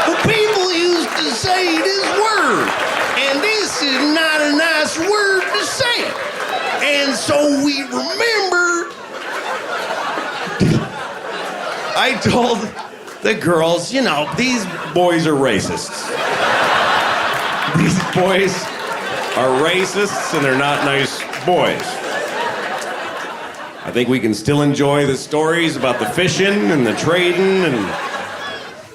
But people used to say this word, and this is not a nice word to say. And so we remember. I told the girls, these boys are racists. These boys are racists, and they're not nice boys. I think we can still enjoy the stories about the fishing and the trading, and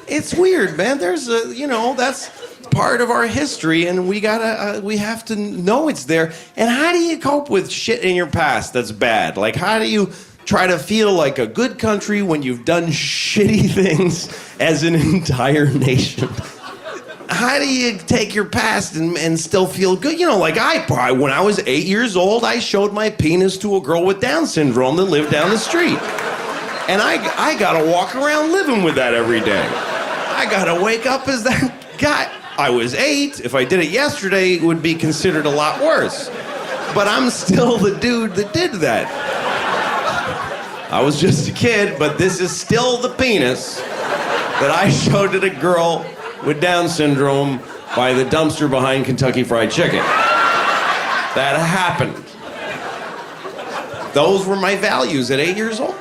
it's weird, man. There's that's part of our history, and we have to know it's there. And how do you cope with shit in your past that's bad? Like, how do you try to feel like a good country when you've done shitty things as an entire nation? How do you take your past and still feel good? Like when I was 8 years old, I showed my penis to a girl with Down syndrome that lived down the street. And I gotta walk around living with that every day. I gotta wake up as that guy. I was 8. If I did it yesterday, it would be considered a lot worse. But I'm still the dude that did that. I was just a kid, but this is still the penis that I showed to the girl with Down syndrome by the dumpster behind Kentucky Fried Chicken. That happened. Those were my values at 8 years old.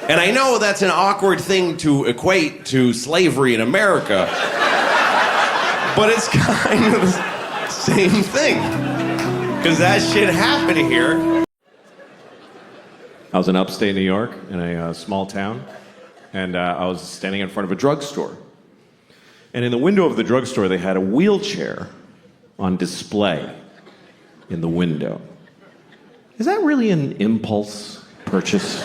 And I know that's an awkward thing to equate to slavery in America, but it's kind of the same thing, because that shit happened here. I was in upstate New York in a small town, and I was standing in front of a drugstore. And in the window of the drugstore, they had a wheelchair on display in the window. Is that really an impulse purchase?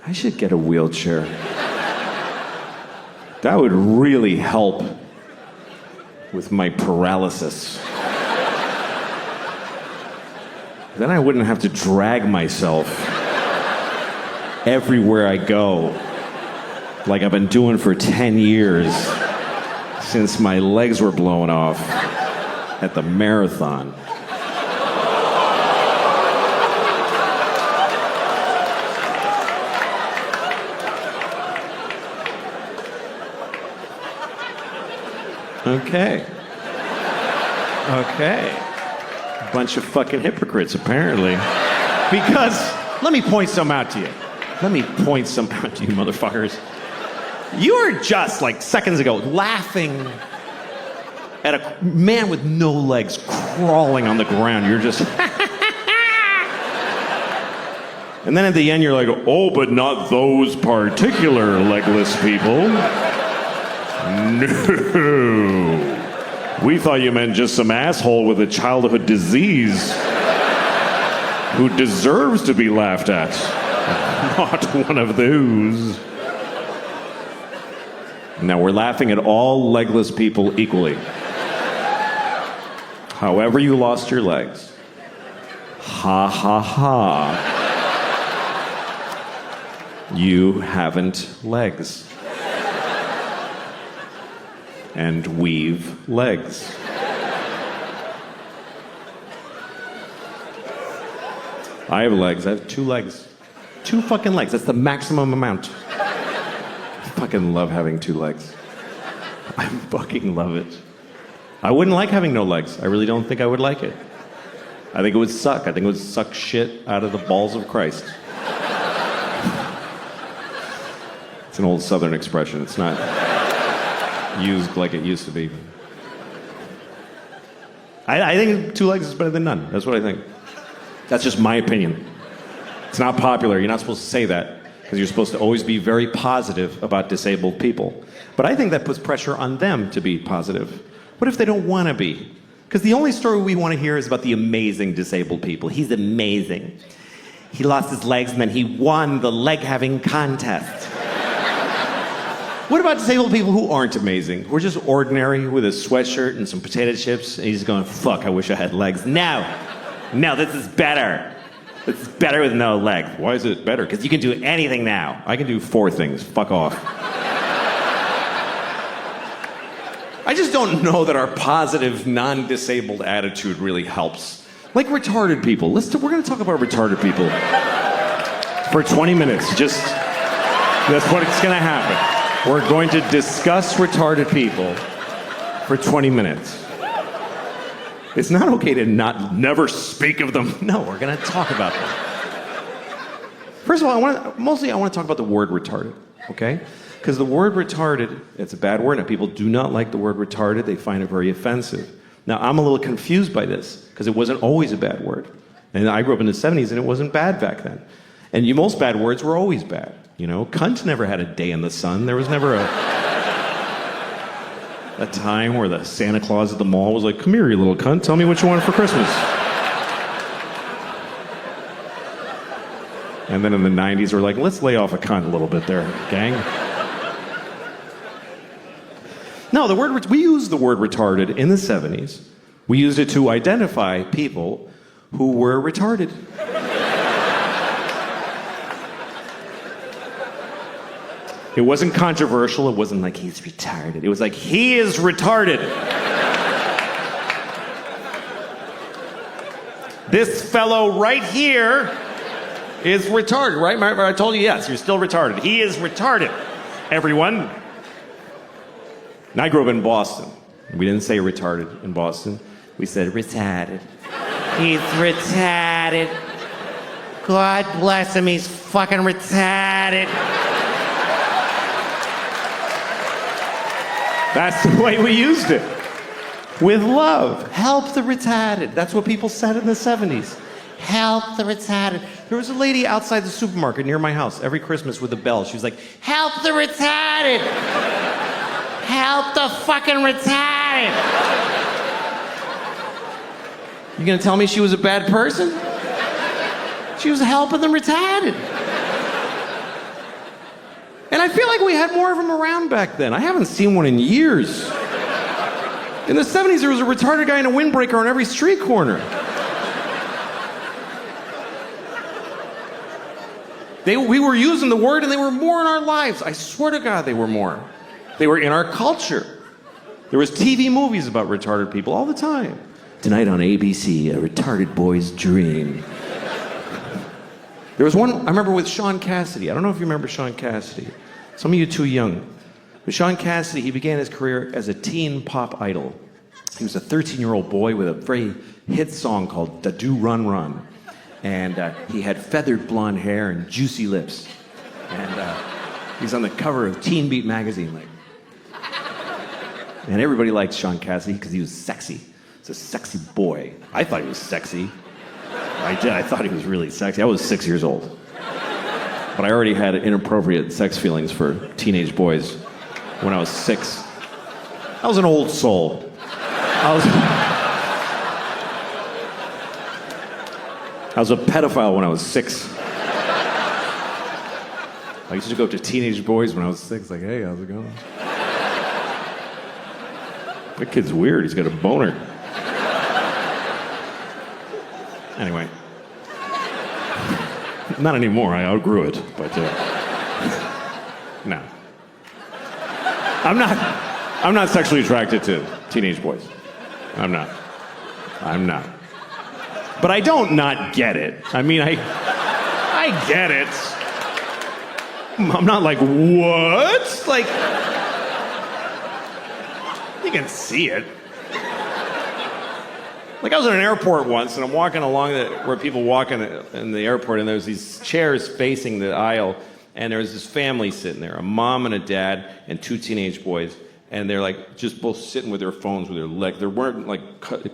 I should get a wheelchair. That would really help with my paralysis. Then I wouldn't have to drag myself everywhere I go, like I've been doing for 10 years since my legs were blown off at the marathon. Okay. Bunch of fucking hypocrites, apparently. Because, let me point some out to you. Motherfuckers. You were just, like, seconds ago, laughing at a man with no legs crawling on the ground. You're just... And then at the end, you're like, oh, but not those particular legless people. No. We thought you meant just some asshole with a childhood disease who deserves to be laughed at. Not one of those. Now we're laughing at all legless people equally. However you lost your legs. Ha ha ha. You haven't legs. And weave legs. I have legs. I have 2 legs. 2 fucking legs. That's the maximum amount. I fucking love having 2 legs. I fucking love it. I wouldn't like having no legs. I really don't think I would like it. I think it would suck. I think it would suck shit out of the balls of Christ. It's an old Southern expression. It's not used like it used to be. I think 2 legs is better than none. That's what I think. That's just my opinion. It's not popular. You're not supposed to say that because you're supposed to always be very positive about disabled people. But I think that puts pressure on them to be positive. What if they don't want to be? Because the only story we want to hear is about the amazing disabled people. He's amazing. He lost his legs and then he won the leg-having contest. What about disabled people who aren't amazing? We're just ordinary with a sweatshirt and some potato chips, and he's going, fuck, I wish I had legs. No, this is better. This is better with no legs. Why is it better? Because you can do anything now. I can do 4 things. Fuck off. I just don't know that our positive, non-disabled attitude really helps. Like retarded people. We're going to talk about retarded people for 20 minutes. That's what's going to happen. We're going to discuss retarded people for 20 minutes. It's not okay to never speak of them. No, we're going to talk about them. First of all, I want to talk about the word retarded. okay? Because the word retarded, it's a bad word. Now, people do not like the word retarded. They find it very offensive. Now, I'm a little confused by this, because it wasn't always a bad word. And I grew up in the 70s, and it wasn't bad back then. And most bad words were always bad. You know, cunt never had a day in the sun. There was never a time where the Santa Claus at the mall was like, come here, you little cunt, tell me what you want for Christmas. And then in the 90s, we're like, let's lay off a cunt a little bit there, gang. No, we used the word retarded in the 70s. We used it to identify people who were retarded. It wasn't controversial. It wasn't like, he's retarded. It was like, he is retarded. This fellow right here is retarded, right? I told you, yes, you're still retarded. He is retarded, everyone. And I grew up in Boston. We didn't say retarded in Boston. We said retarded. He's retarded. God bless him, he's fucking retarded. That's the way we used it. With love. Help the retarded. That's what people said in the 70s. Help the retarded. There was a lady outside the supermarket near my house every Christmas with a bell. She was like, help the retarded. Help the fucking retarded. You gonna tell me she was a bad person? She was helping the retarded. And I feel like we had more of them around back then. I haven't seen one in years. In the 70s, there was a retarded guy in a windbreaker on every street corner. We were using the word, and they were more in our lives. I swear to God, they were more. They were in our culture. There was TV movies about retarded people all the time. Tonight on ABC, a retarded boy's dream. There was one, I remember, with Sean Cassidy. I don't know if you remember Sean Cassidy. Some of you are too young. But Sean Cassidy, he began his career as a teen pop idol. He was a 13-year-old boy with a very hit song called Da Do Run Run. And he had feathered blonde hair and juicy lips. And he's on the cover of Teen Beat magazine. And everybody liked Sean Cassidy because he was sexy. He's a sexy boy. I thought he was sexy. I did. I thought he was really sexy. I was 6 years old. But I already had inappropriate sex feelings for teenage boys when I was 6. I was an old soul. I was a pedophile when I was 6. I used to go up to teenage boys when I was 6, like, hey, how's it going? That kid's weird. He's got a boner. Anyway. Not anymore. I outgrew it. But, no. I'm not sexually attracted to teenage boys. I'm not. But I don't not get it. I mean, I get it. I'm not like, what? Like, you can see it. Like, I was at an airport once, and I'm walking along where people walk in the airport, and there's these chairs facing the aisle, and there's this family sitting there, a mom and a dad and 2 teenage boys, and they're like just both sitting with their phones with their legs. They're wearing like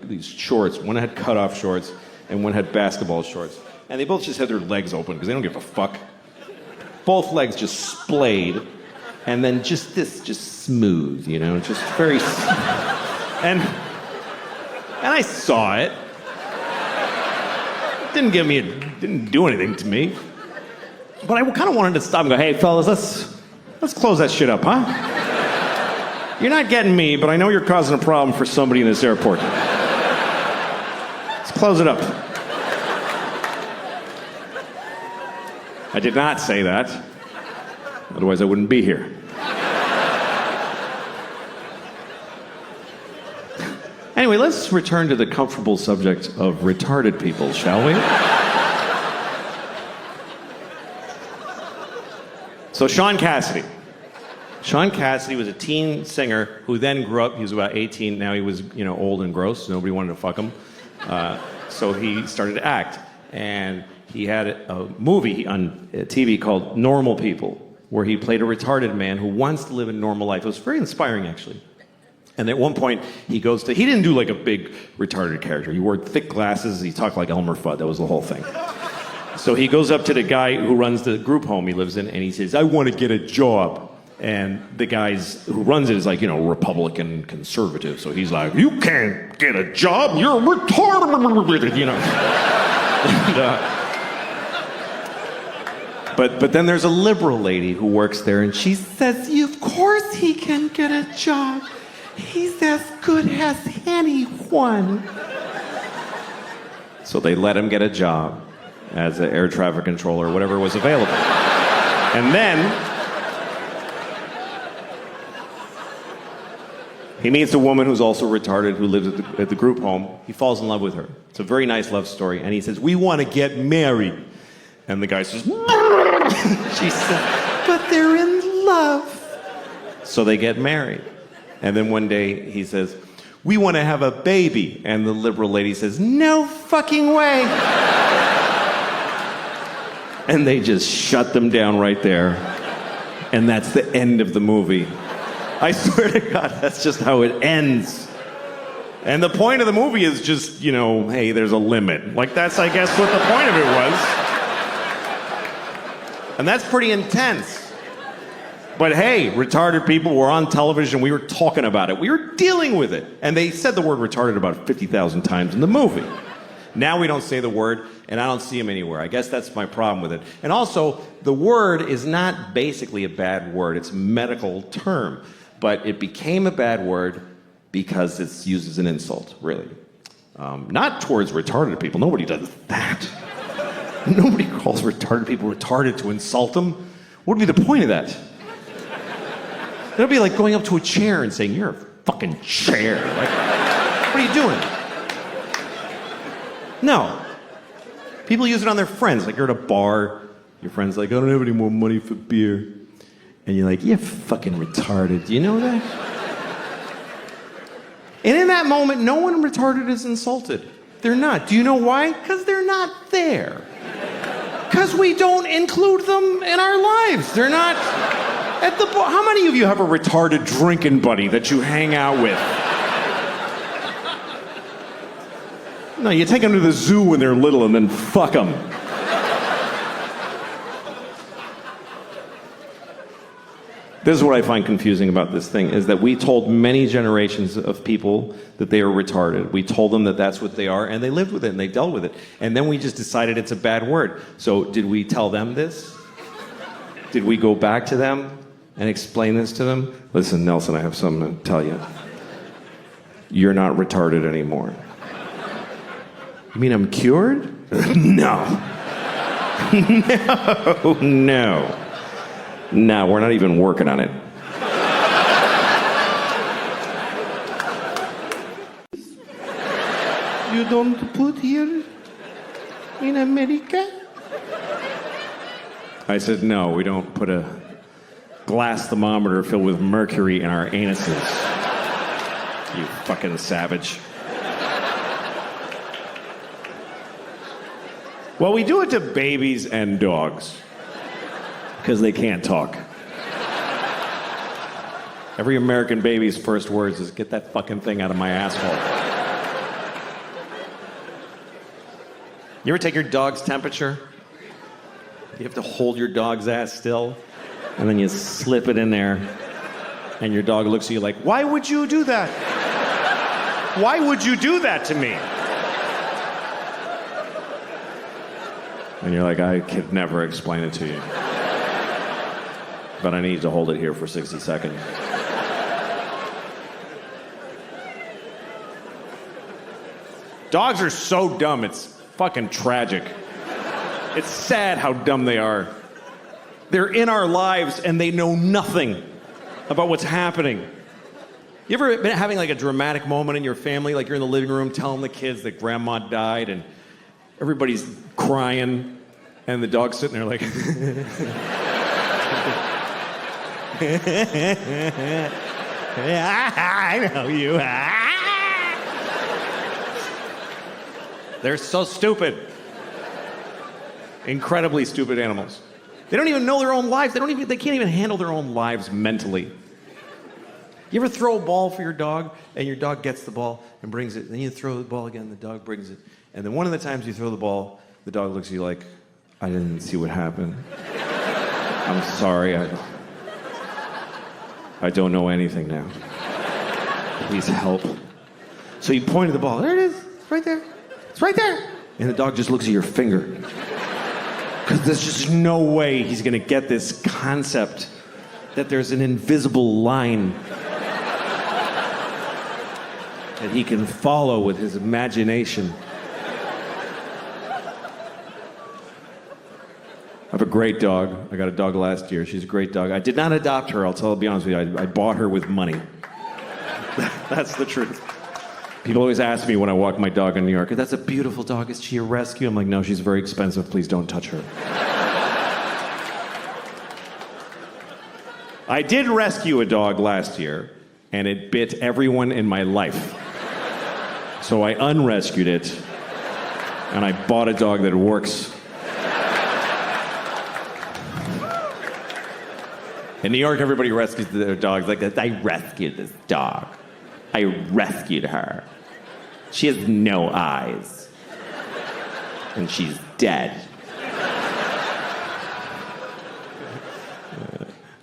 these shorts. One had cut-off shorts, and one had basketball shorts. And they both just had their legs open because they don't give a fuck. Both legs just splayed, and then just smooth, you know, just very... And I saw it. It didn't do anything to me. But I kind of wanted to stop and go, hey, fellas, let's close that shit up, huh? You're not getting me, but I know you're causing a problem for somebody in this airport. Let's close it up. I did not say that. Otherwise, I wouldn't be here. Anyway, let's return to the comfortable subject of retarded people, shall we? So Sean Cassidy. Sean Cassidy was a teen singer who then grew up. He was about 18. Now he was, old and gross. Nobody wanted to fuck him. So he started to act. And he had a movie on TV called Normal People. where he played a retarded man who wants to live a normal life. It was very inspiring, actually. And at one point, he didn't do like a big retarded character. He wore thick glasses, he talked like Elmer Fudd, that was the whole thing. So he goes up to the guy who runs the group home he lives in, and he says, I want to get a job. And the guys who runs it is like, Republican conservative. So he's like, you can't get a job, you're retarded, And, but then there's a liberal lady who works there, and she says, of course he can get a job. He's as good as anyone. So they let him get a job as an air traffic controller, whatever was available. And then he meets a woman who's also retarded who lives at the group home. He falls in love with her. It's a very nice love story. And he says, we want to get married. And the guy says, she says, but they're in love. So they get married. And then one day he says, we want to have a baby. And the liberal lady says, no fucking way. And they just shut them down right there. And that's the end of the movie. I swear to God, that's just how it ends. And the point of the movie is just, hey, there's a limit. Like, that's, I guess, what the point of it was. And that's pretty intense. But hey, retarded people were on television. We were talking about it. We were dealing with it. And they said the word retarded about 50,000 times in the movie. Now we don't say the word, and I don't see them anywhere. I guess that's my problem with it. And also, the word is not basically a bad word. It's a medical term. But it became a bad word because it's used as an insult, really. Not towards retarded people. Nobody does that. Nobody calls retarded people retarded to insult them. What would be the point of that? It would be like going up to a chair and saying, you're a fucking chair. Like, what are you doing? No. People use it on their friends. Like, you're at a bar, your friend's like, I don't have any more money for beer. And you're like, you're fucking retarded. Do you know that? And in that moment, no one retarded is insulted. They're not. Do you know why? Because they're not there. Because we don't include them in our lives. They're not at the bar. How many of you have a retarded drinking buddy that you hang out with? No, you take them to the zoo when they're little and then fuck them. This is what I find confusing about this thing, is that we told many generations of people that they are retarded. We told them that that's what they are, and they lived with it, and they dealt with it. And then we just decided it's a bad word. So did we tell them this? Did we go back to them and explain this to them? Listen, Nelson, I have something to tell you. You're not retarded anymore. You mean I'm cured? No. No. No, we're not even working on it. You don't put here in America? I said, no, we don't put a glass thermometer filled with mercury in our anuses. You fucking savage. Well, we do it to babies and dogs. Because they can't talk. Every American baby's first words is, get that fucking thing out of my asshole. You ever take your dog's temperature? You have to hold your dog's ass still, and then you slip it in there, and your dog looks at you like, why would you do that? Why would you do that to me? And you're like, I could never explain it to you. But I need to hold it here for 60 seconds. Dogs are so dumb, it's fucking tragic. It's sad how dumb they are. They're in our lives and they know nothing about what's happening. You ever been having like a dramatic moment in your family, like you're in the living room telling the kids that grandma died and everybody's crying and the dog's sitting there like... I know you. They're so stupid. Incredibly stupid animals. They don't even know their own lives. They can't even handle their own lives mentally. You ever throw a ball for your dog, and your dog gets the ball and brings it, and then you throw the ball again, and the dog brings it, and then one of the times you throw the ball, the dog looks at you like, I didn't see what happened. I'm sorry, I don't know anything now. Please help. So you point at the ball, there it is, it's right there, it's right there. And the dog just looks at your finger. Because there's just no way he's gonna get this concept that there's an invisible line that he can follow with his imagination. I have a great dog. I got a dog last year. She's a great dog. I did not adopt her, I'll be honest with you. I bought her with money. That's the truth. People always ask me when I walk my dog in New York, that's a beautiful dog, is she a rescue? I'm like, no, she's very expensive, please don't touch her. I did rescue a dog last year, and it bit everyone in my life. So I unrescued it, and I bought a dog that works. In New York, everybody rescues their dogs like this. I rescued this dog. I rescued her. She has no eyes. And she's dead.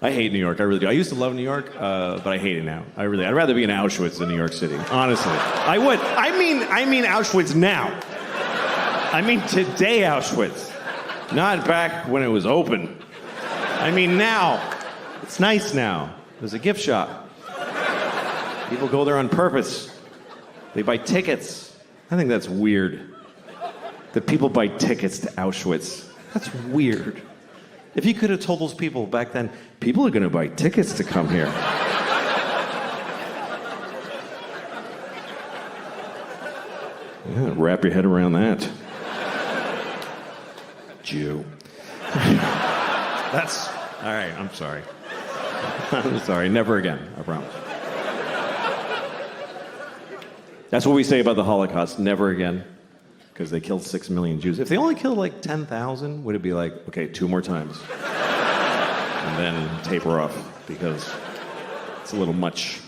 I hate New York, I really do. I used to love New York, but I hate it now. I'd rather be in Auschwitz than New York City, honestly. I would. I mean Auschwitz now. I mean today Auschwitz. Not back when it was open. I mean now. It's nice now. There's a gift shop. People go there on purpose. They buy tickets. I think that's weird. That people buy tickets to Auschwitz. That's weird. If you could have told those people back then, people are going to buy tickets to come here. Yeah, wrap your head around that. Jew. That's... All right, I'm sorry. I'm sorry, never again, I promise. That's what we say about the Holocaust, never again. Because they killed 6 million Jews. If they only killed like 10,000, would it be like, okay, 2 more times? And then taper off, because it's a little much.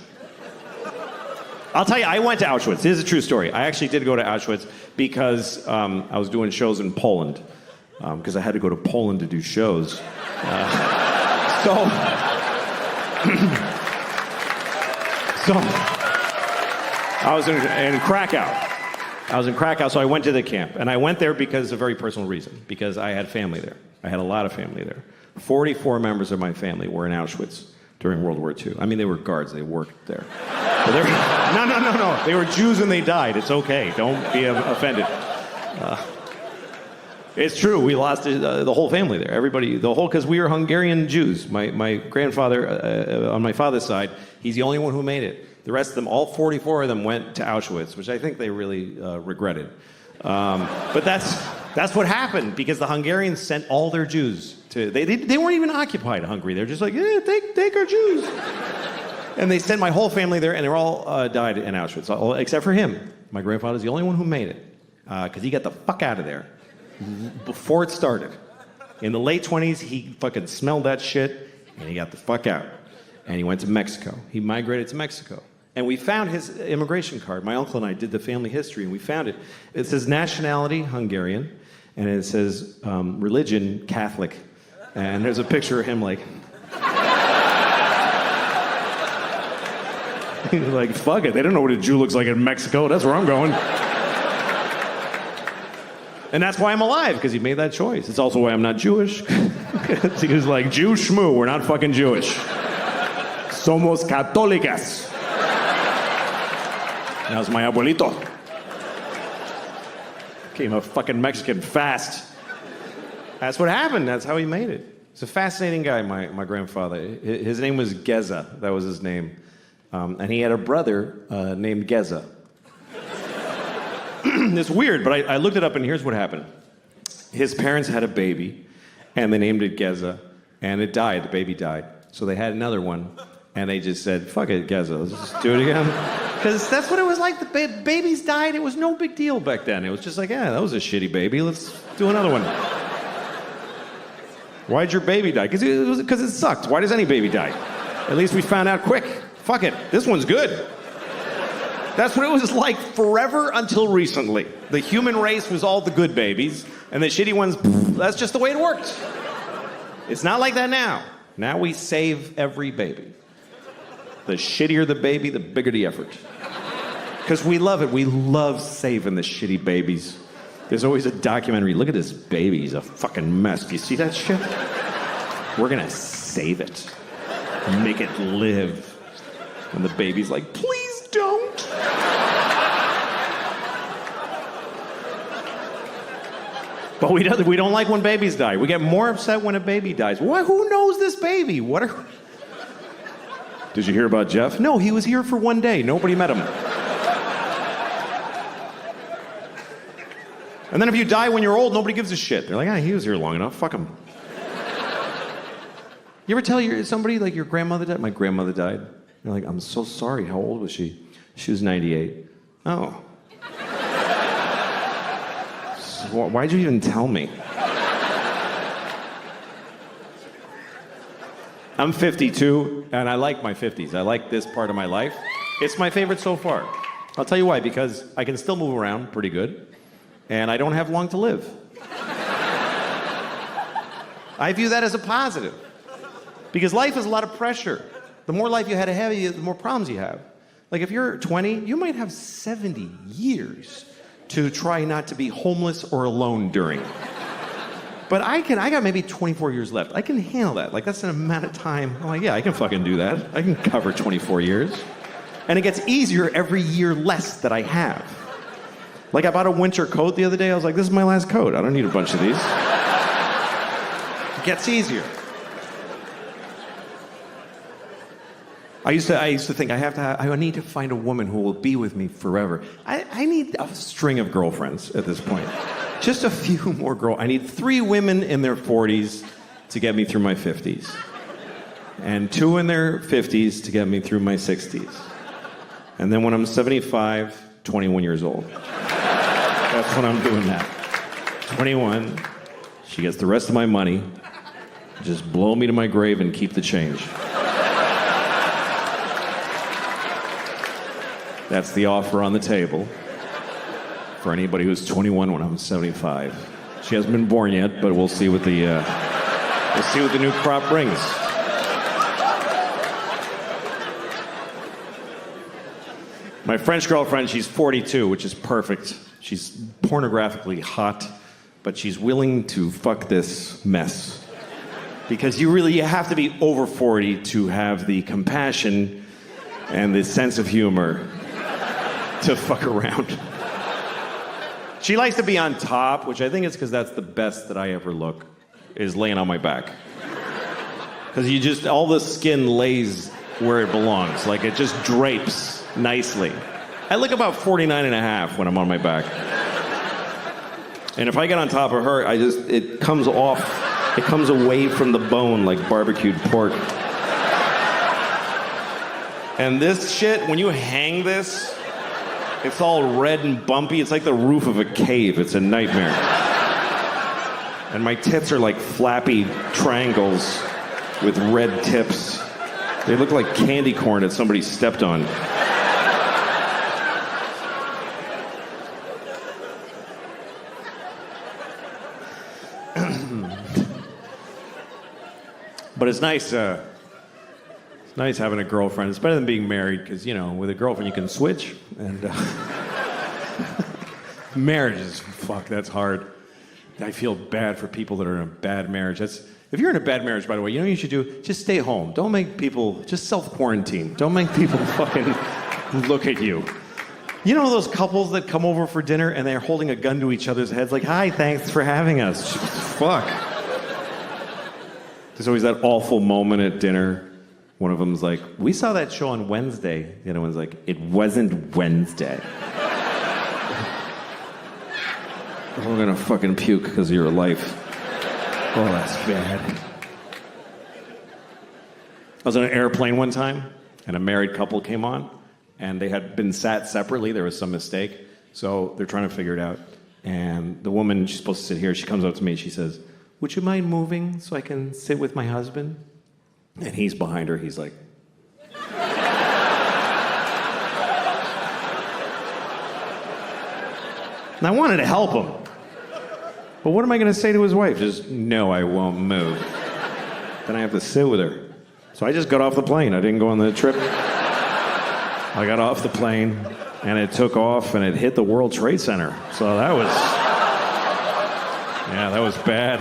I'll tell you, I went to Auschwitz. This is a true story. I actually did go to Auschwitz because I was doing shows in Poland. Because I had to go to Poland to do shows. So I was in Krakow. I was in Krakow, so I went to the camp. And I went there because of a very personal reason. Because I had family there. I had a lot of family there. 44 members of my family were in Auschwitz during World War II. I mean, they were guards. They worked there. No. They were Jews and they died. It's okay. Don't be offended. It's true. We lost the whole family there. Everybody, because we were Hungarian Jews. My grandfather, on my father's side, he's the only one who made it. The rest of them, all 44 of them, went to Auschwitz, which I think they really regretted. But that's what happened, because the Hungarians sent all their Jews to... They weren't even occupied Hungary. They're just like, yeah, take our Jews. And they sent my whole family there, and they all died in Auschwitz, except for him. My grandfather's the only one who made it, because he got the fuck out of there before it started. In the late 20s, he fucking smelled that shit, and he got the fuck out. And he went to Mexico. He migrated to Mexico. And we found his immigration card. My uncle and I did the family history, and we found it. It says nationality, Hungarian, and it says religion, Catholic. And there's a picture of him like... like, fuck it. They don't know what a Jew looks like in Mexico. That's where I'm going. And that's why I'm alive, because he made that choice. It's also why I'm not Jewish. He was like, Jew schmoo, we're not fucking Jewish. Somos católicas. That was my abuelito. Became a fucking Mexican fast. That's what happened. That's how he made it. He's a fascinating guy, my grandfather. His name was Geza. That was his name. And he had a brother named Geza. It's weird, but I looked it up, and here's what happened. His parents had a baby, and they named it Geza, and it died. The baby died. So they had another one, and they just said, fuck it, Geza, let's just do it again. Because that's what it was like. The babies died. It was no big deal back then. It was just like, yeah, that was a shitty baby. Let's do another one. Why'd your baby die? Because it sucked. Why does any baby die? At least we found out quick. Fuck it. This one's good. That's what it was like forever until recently. The human race was all the good babies, and the shitty ones, that's just the way it worked. It's not like that now. Now we save every baby. The shittier the baby, the bigger the effort. Because we love it. We love saving the shitty babies. There's always a documentary. Look at this baby. He's a fucking mess. Do you see that shit? We're going to save it. Make it live. And the baby's like, please don't. But we don't like when babies die. We get more upset when a baby dies. Why? Who knows this baby? Did you hear about Jeff? No, he was here for one day. Nobody met him. And then if you die when you're old, nobody gives a shit. They're like, he was here long enough. Fuck him. You ever tell somebody, like, your grandmother died? My grandmother died. You're like, I'm so sorry. How old was she? She was 98. Oh. So why'd you even tell me? I'm 52, and I like my 50s. I like this part of my life. It's my favorite so far. I'll tell you why, because I can still move around pretty good. And I don't have long to live. I view that as a positive. Because life is a lot of pressure. The more life you had ahead of you, the more problems you have. Like if you're 20, you might have 70 years to try not to be homeless or alone during. But I got maybe 24 years left. I can handle that. Like that's an amount of time. I'm like, yeah, I can fucking do that. I can cover 24 years. And it gets easier every year less that I have. Like I bought a winter coat the other day. I was like, this is my last coat. I don't need a bunch of these. It gets easier. I used to think I need to find a woman who will be with me forever. I need a string of girlfriends at this point. Just a few more I need 3 women in their 40s to get me through my 50s. And 2 in their 50s to get me through my 60s. And then when I'm 75, 21 years old. That's when I'm doing that. 21, she gets the rest of my money. Just blow me to my grave and keep the change. That's the offer on the table for anybody who's 21 when I'm 75. She hasn't been born yet, but we'll see what the new crop brings. My French girlfriend, she's 42, which is perfect. She's pornographically hot, but she's willing to fuck this mess. Because you have to be over 40 to have the compassion and the sense of humor to fuck around. She likes to be on top, which I think is because that's the best that I ever look, is laying on my back. Because all the skin lays where it belongs. Like it just drapes nicely. I look about 49 and a half when I'm on my back. And if I get on top of her, it comes off, it comes away from the bone like barbecued pork. And this shit, when you hang this, it's all red and bumpy. It's like the roof of a cave. It's a nightmare. And my tits are like flappy triangles with red tips. They look like candy corn that somebody stepped on. But it's nice having a girlfriend. It's better than being married because, with a girlfriend you can switch. And marriage is, that's hard. I feel bad for people that are in a bad marriage. If you're in a bad marriage, by the way, you know what you should do? Just stay home. Don't make people, just self-quarantine. Don't make people fucking look at you. You know those couples that come over for dinner and they're holding a gun to each other's heads like, hi, thanks for having us. Fuck. There's always that awful moment at dinner. One of them's like, we saw that show on Wednesday. The other one's like, it wasn't Wednesday. I'm gonna fucking puke because of your life. Oh, that's bad. I was on an airplane one time, and a married couple came on, and they had been sat separately. There was some mistake, so they're trying to figure it out. And the woman, she's supposed to sit here, she comes up to me, she says, would you mind moving so I can sit with my husband? And he's behind her. He's like, and I wanted to help him. But what am I going to say to his wife? Just, no, I won't move. Then I have to sit with her. So I just got off the plane. I didn't go on the trip. I got off the plane, and it took off, and it hit the World Trade Center. So that was, yeah, that was bad.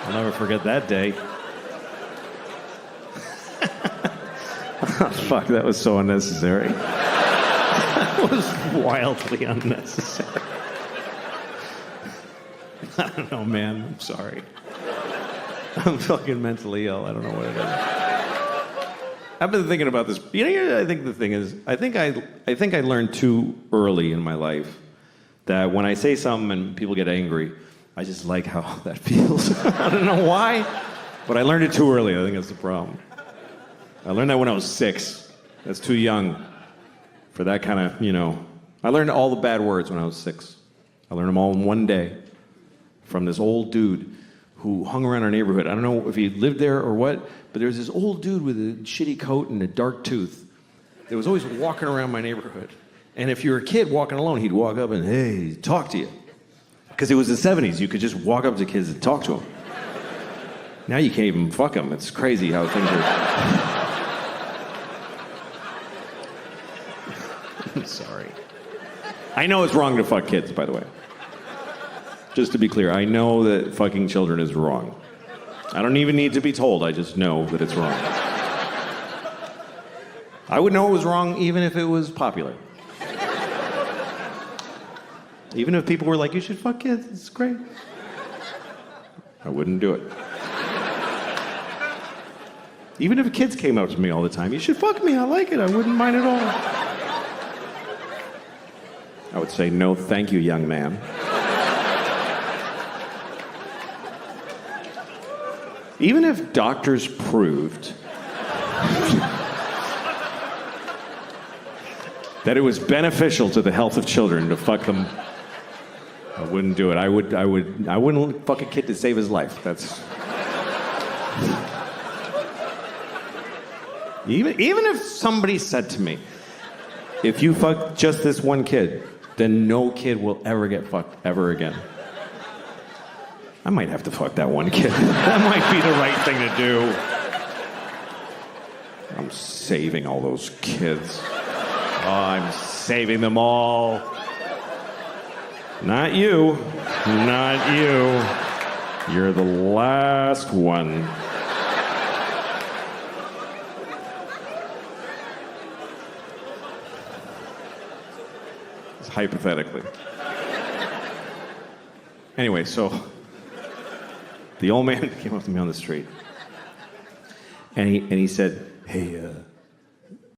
I'll never forget that day. Oh, fuck, that was so unnecessary. That was wildly unnecessary. I don't know, man. I'm sorry. I'm fucking mentally ill. I don't know what it is. I've been thinking about this. You know, I think the thing is, I think I learned too early in my life that when I say something and people get angry, I just like how that feels. I don't know why, but I learned it too early. I think that's the problem. I learned that when I was 6. That's too young for that kind of, you know. I learned all the bad words when I was 6. I learned them all in one day from this old dude who hung around our neighborhood. I don't know if he lived there or what, but there was this old dude with a shitty coat and a dark tooth that was always walking around my neighborhood. And if you were a kid walking alone, he'd walk up and, hey, talk to you. Because it was the 70s. You could just walk up to kids and talk to them. Now you can't even fuck them. It's crazy how things are... I'm sorry. I know it's wrong to fuck kids, by the way. Just to be clear, I know that fucking children is wrong. I don't even need to be told. I just know that it's wrong. I would know it was wrong even if it was popular. Even if people were like, you should fuck kids, it's great. I wouldn't do it. Even if kids came up to me all the time, you should fuck me, I like it, I wouldn't mind at all. I would say, no, thank you, young man. Even if doctors proved that it was beneficial to the health of children to fuck them, I wouldn't do it. I wouldn't fuck a kid to save his life. That's... Even if somebody said to me, if you fuck just this one kid, then no kid will ever get fucked ever again. I might have to fuck that one kid. That might be the right thing to do. I'm saving all those kids. Oh, I'm saving them all. Not you. Not you. You're the last one. Hypothetically. Anyway, so the old man came up to me on the street, and he said, "Hey,